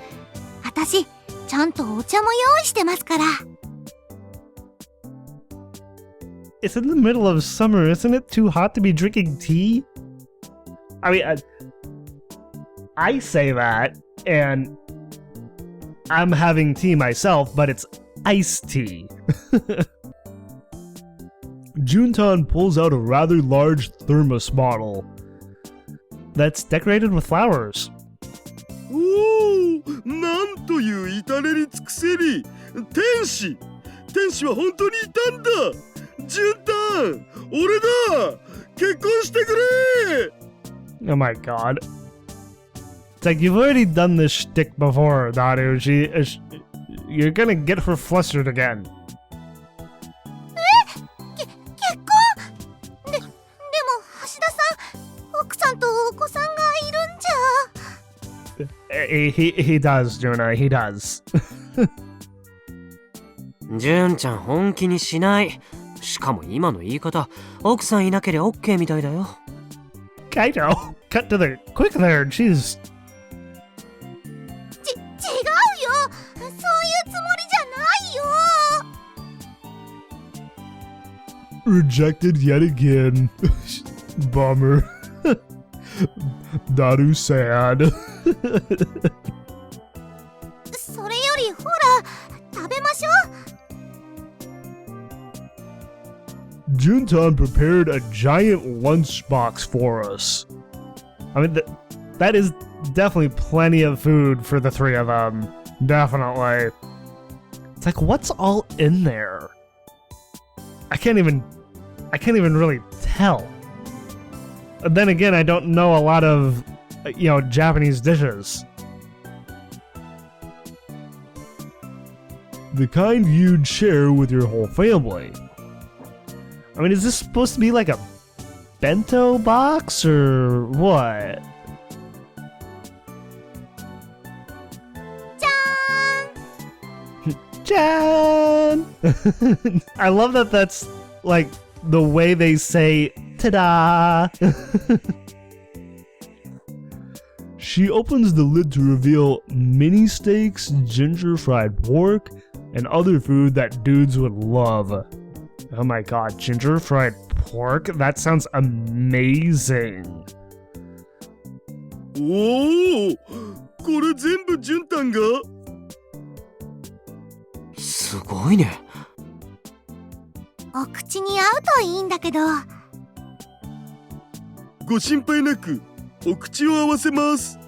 私、ちゃんとお茶も用意してますから。It's in the middle of summer. Isn't it too hot to be drinking tea? I mean, I say that, and I'm having tea myself, but it's iced tea. Juntan pulls out a rather large thermos bottle that's decorated with flowers. おお、なんという至れり尽くせり。天使は本当にいたんだ。ジュンタン、俺だ。結婚してくれ。 Oh my god. It's like you've already done this shtick before, Daru. You're gonna get her flustered again. 結婚？でも橋田さん、奥さんとお子さんがいるんじゃ。He does, Junna. He does. 純ちゃん本気にしない。しかも今の言い方、奥さんいなければ OK みたいだよ。Kaito, cut to the quick there. Jeez. 違うよ。そういうつもりじゃないよ。 Rejected yet again. Bummer. Daru sad. それよりほら、食べましょう。 Juntan prepared a giant lunchbox for us. I mean, that is definitely plenty of food for the three of them. Definitely. It's like, what's all in there? I can't even really tell. Then again, I don't know a lot of, Japanese dishes. The kind you'd share with your whole family. I mean, is this supposed to be like a bento box or what? Jan! I love that that's like the way they say ta-da! She opens the lid to reveal mini steaks, ginger fried pork, and other food that dudes would love. Oh my god, ginger fried pork? That sounds amazing. おお、これ全部ジュンタンが？すごいね。お口に合うといいんだけど。ご心配なく、お口を合わせます。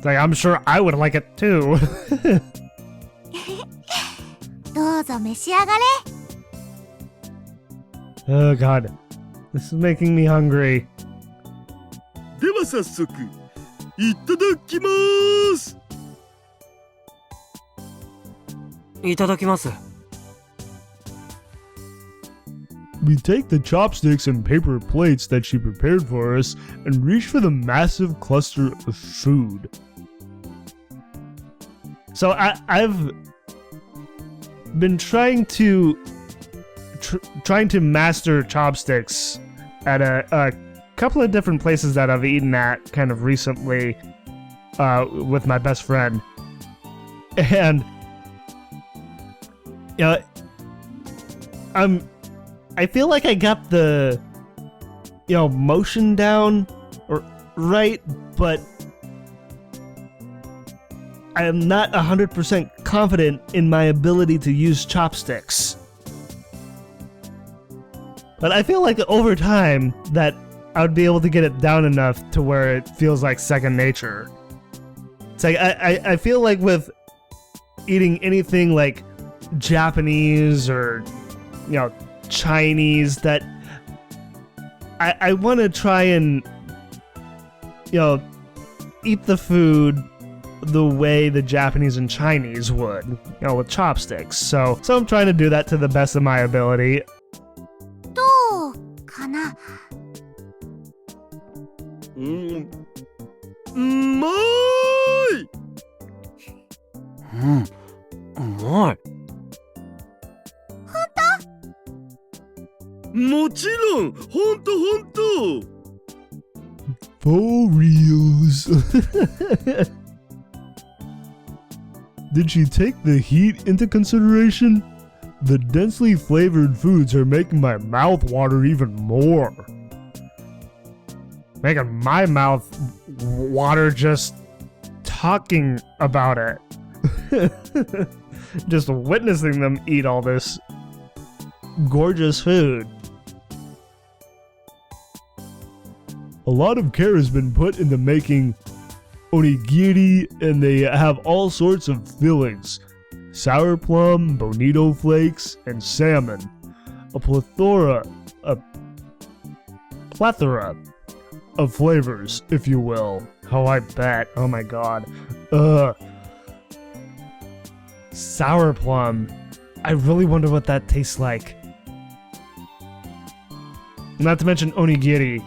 Like, I'm sure I would like it too. どうぞ召し上がれ。 Oh god, this is making me hungry. では早速、いただきます。いただきます。We take the chopsticks and paper plates that she prepared for us and reach for the massive cluster of food. So I've been trying to master chopsticks at a couple of different places that I've eaten at kind of recently with my best friend. And I feel like I got the motion down or right, but I am not 100% confident in my ability to use chopsticks. But I feel like over time that I would be able to get it down enough to where it feels like second nature. It's like I feel like with eating anything like Japanese or Chinese, that I want to try and eat the food the way the Japanese and Chinese would, with chopsticks. So I'm trying to do that to the best of my ability. どうかな。うまい。うん、うまい。もちろん、ほんと。 For reals. Did she take the heat into consideration? The densely flavored foods are making my mouth water even more. Making my mouth water just talking about it. Just witnessing them eat all this gorgeous food. A lot of care has been put into making onigiri, and they have all sorts of fillings: sour plum, bonito flakes, and salmon. A plethora of flavors, if you will. Oh, I bet. Oh my god. Sour plum. I really wonder what that tastes like. Not to mention onigiri.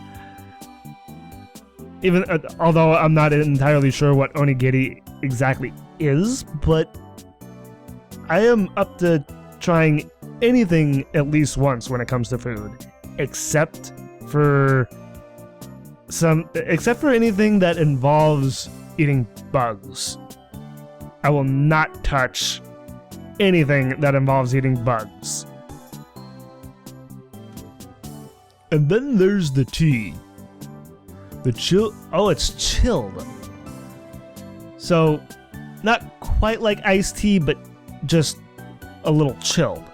Even although I'm not entirely sure what onigiri exactly is, but I am up to trying anything at least once when it comes to food, except for anything that involves eating bugs. I will not touch anything that involves eating bugs. And then there's the tea. The chill. Oh, it's chilled. So, not quite like iced tea, but just a little chilled.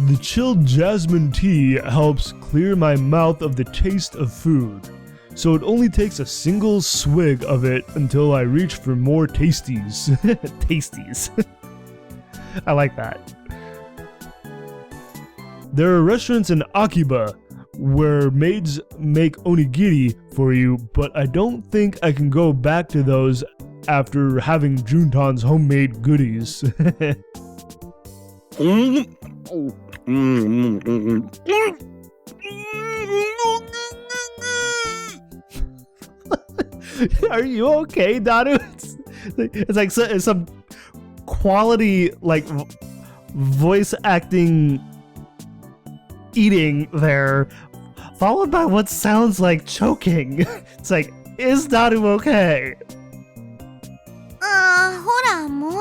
The chilled jasmine tea helps clear my mouth of the taste of food. So it only takes a single swig of it until I reach for more tasties. Tasties. I like that. There are restaurants in Akiba where maids make onigiri for you, but I don't think I can go back to those after having Juntan's homemade goodies. Are you okay, Daru? It's like some quality like voice acting eating there, followed by what sounds like choking. It's like, is Daru okay? ほらもう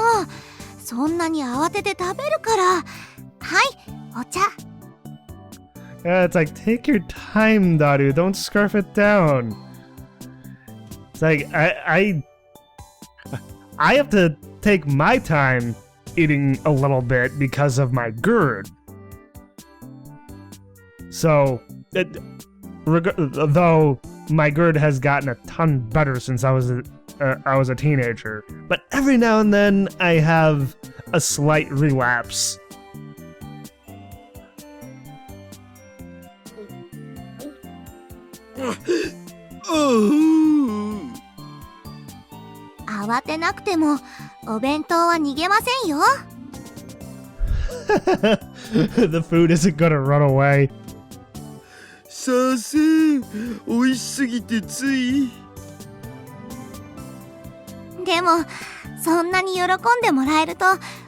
そんなに慌てて食べるからはいお茶 Yeah, it's like, take your time, Daru. Don't scarf it down. It's like, I have to take my time eating a little bit because of my GERD. So, though my GERD has gotten a ton better since I was a teenager, but every now and then I have a slight relapse. Oh. 慌てなくてもお弁当は逃げませんよ The food isn't gonna run away. させん美味しすぎてついでもそんなに喜んでもらえると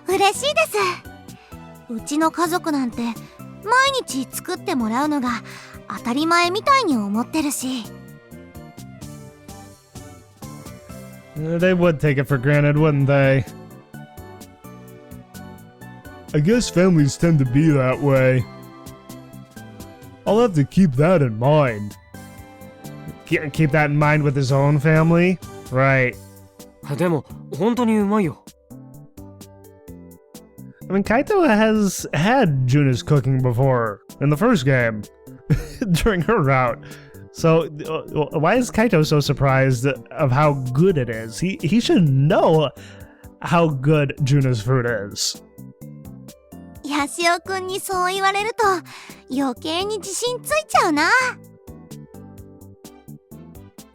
嬉しいですうちの家族なんて毎日作ってもらうのが当たり前みたいに思ってるし They would take it for granted, wouldn't they? I guess families tend to be that way. I'll have to keep that in mind. Keep that in mind with his own family? Right. でも本当にうまいよ。 I mean, Kaito has had Junna's cooking before in the first game during her route. So why is Kaito so surprised of how good it is? He should know how good Junna's food is. ヤシオくんにそう言われると余計に自信ついちゃうな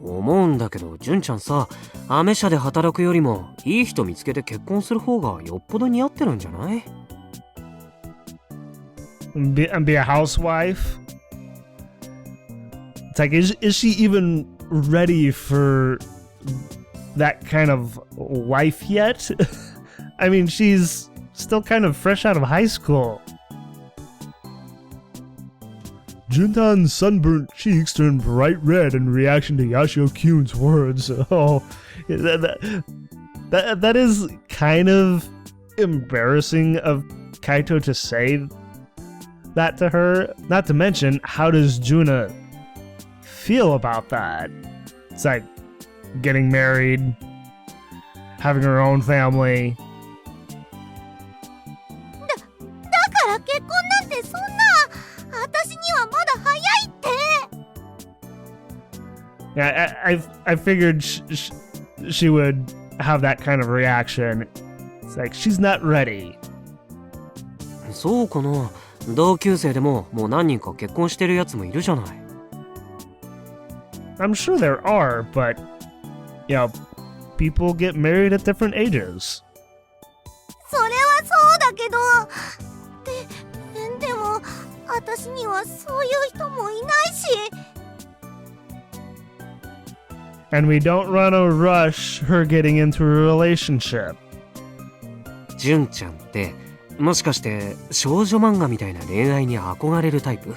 思うんだけど、純ちゃんさ、アメ車で働くよりもいい人見つけて結婚する方がよっぽど似合ってるんじゃない？ Be a housewife? It's like, is she even ready for that kind of life yet? I mean, she's still kind of fresh out of high school. Juntan's sunburnt cheeks turned bright red in reaction to Yashio-kyun's words. Oh, that is kind of embarrassing of Kaito to say that to her. Not to mention, how does Junna feel about that? It's like getting married, having her own family. だから結婚なんてそんな私にはまだ早いって Yeah, I figured she would have that kind of reaction. It's like, she's not ready. そうかな。同級生でももう何人か結婚してるやつもいるじゃない。I'm sure there are, but, you know, people get married at different ages. それはそうだけどでも私にはそういう人もいないし And we don't run a rush her getting into a relationship. 純ちゃんってもしかして少女漫画みたいな恋愛に憧れるタイプ？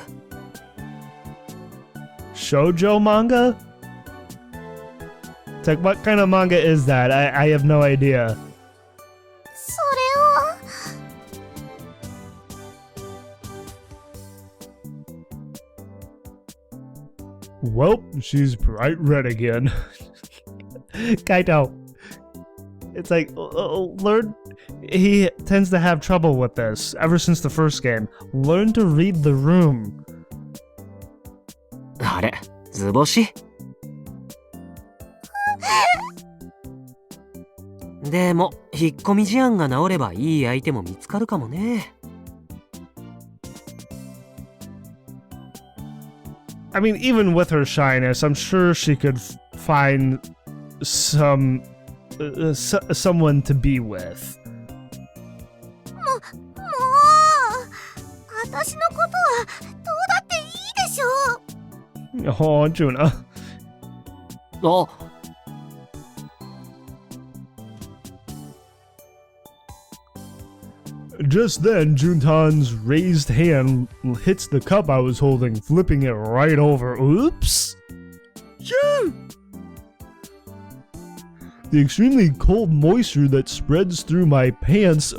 Shoujo manga? It's like, what kind of manga is that? I have no idea. それは I Well, she's bright red again. Kaito. It's like, learn. He tends to have trouble with this ever since the first game. Learn to read the room. あれ、図星？でも、引っ込み思案が治ればいい相手も見つかるかもね。I mean, even with her shyness, I'm sure she could find someone to be with. もう私のことはどうだっていいでしょ。 Oh, Junna. あ、Just then, Juntan's raised hand hits the cup I was holding, flipping it right over. Oops! Phew! The extremely cold moisture that spreads through my pants,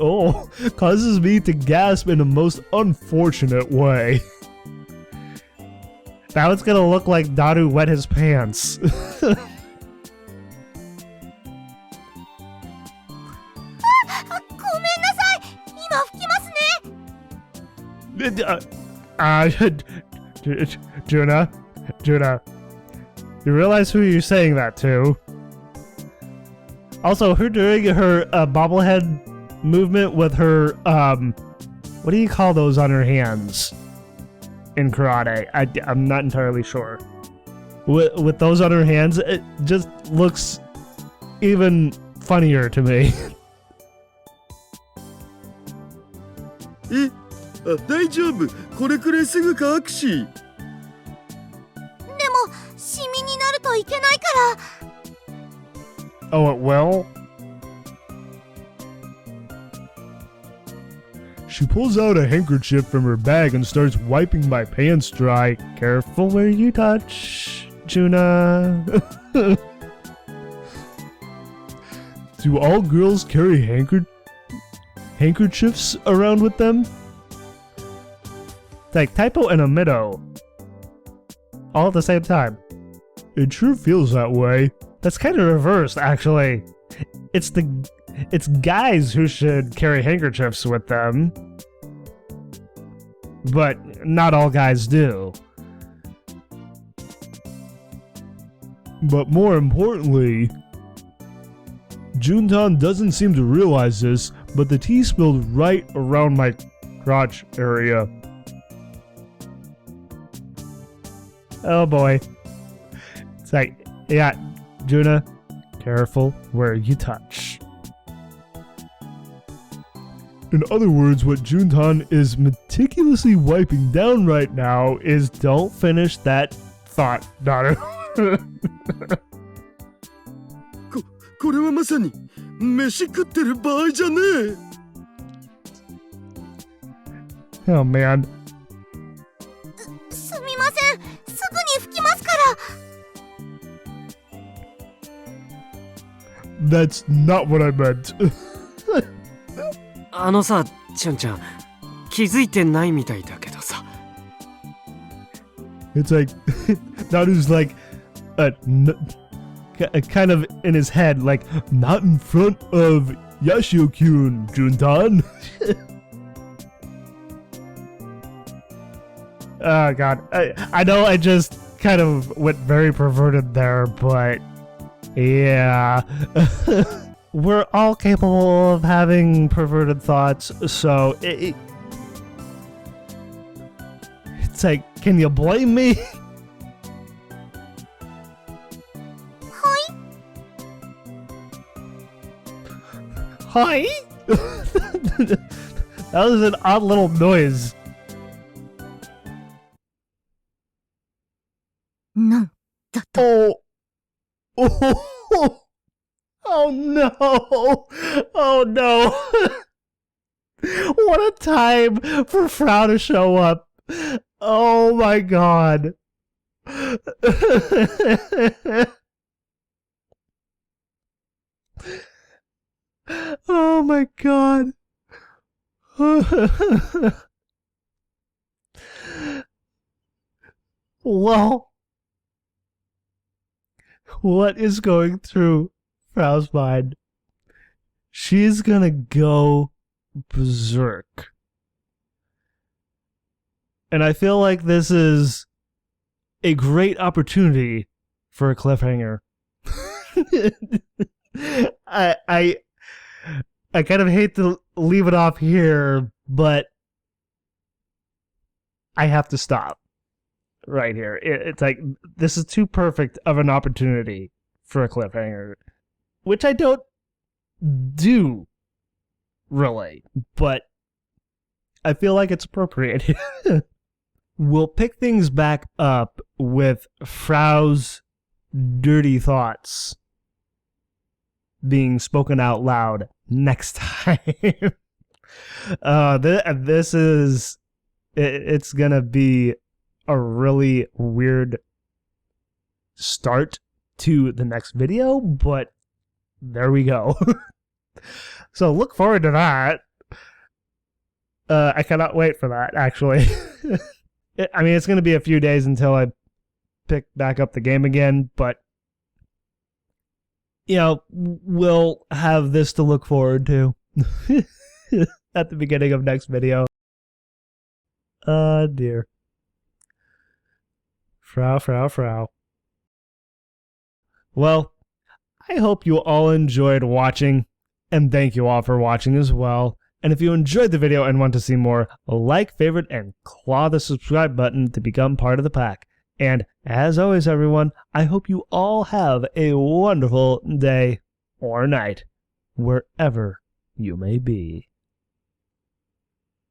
causes me to gasp in a most unfortunate way. Now it's gonna look like Daru wet his pants. ごめんなさい。今拭きますね。Junna, you realize who you're saying that to? Also, her doing her bobblehead movement with her, what do you call those on her hands in karate? I'm not entirely sure. With those on her hands, it just looks even funnier to me. 大丈夫。これくらいすぐ乾くし。でもシミになるといけないから。 Oh, it will? She pulls out a handkerchief from her bag and starts wiping my pants dry. Careful where you touch, Junna. Do all girls carry handkerchiefs around with them? It's like Typo and Amido. All at the same time. It sure feels that way. That's kind of reversed, actually. It's guys who should carry handkerchiefs with them. But not all guys do. But more importantly, Juntan doesn't seem to realize this, but the tea spilled right around my crotch area. Oh boy. It's like, yeah, Junna, careful where you touch. In other words, what Juntan is meticulously wiping down right now is don't finish that thought, Daru. これはまさに飯食ってる場合じゃねえ。 Oh man. すみません。すぐに拭きますから。 That's not what I meant. あのさ、チュンちゃん、気づいてないみたいだけどさ。It's like Naru's like kind of in his head, like not in front of Yashio-kyun, Juntan. Oh god, I know I just kind of went very perverted there, but yeah. We're all capable of having perverted thoughts, so it's like, can you blame me? Hi? That was an odd little noise. なんだと。 Oh. Oh no! Oh no! What a time for Frau to show up! Oh my god! Oh my god! Well, what is going through Frau's mind. She's gonna go berserk. And I feel like this is a great opportunity for a cliffhanger. I kind of hate to leave it off here, but I have to stop right here. It's like, this is too perfect of an opportunity for a cliffhanger, which I don't do really, but I feel like it's appropriate. We'll pick things back up with Frau's dirty thoughts being spoken out loud next time. This is... It's gonna be a really weird start to the next video, but there we go. So look forward to that. I cannot wait for that, actually. I mean, it's going to be a few days until I pick back up the game again, but, you know, we'll have this to look forward to at the beginning of next video. Dear. Frau. Well, I hope you all enjoyed watching, and thank you all for watching as well. And if you enjoyed the video and want to see more, like, favorite, and claw the subscribe button to become part of the pack. And as always, everyone, I hope you all have a wonderful day or night, wherever you may be.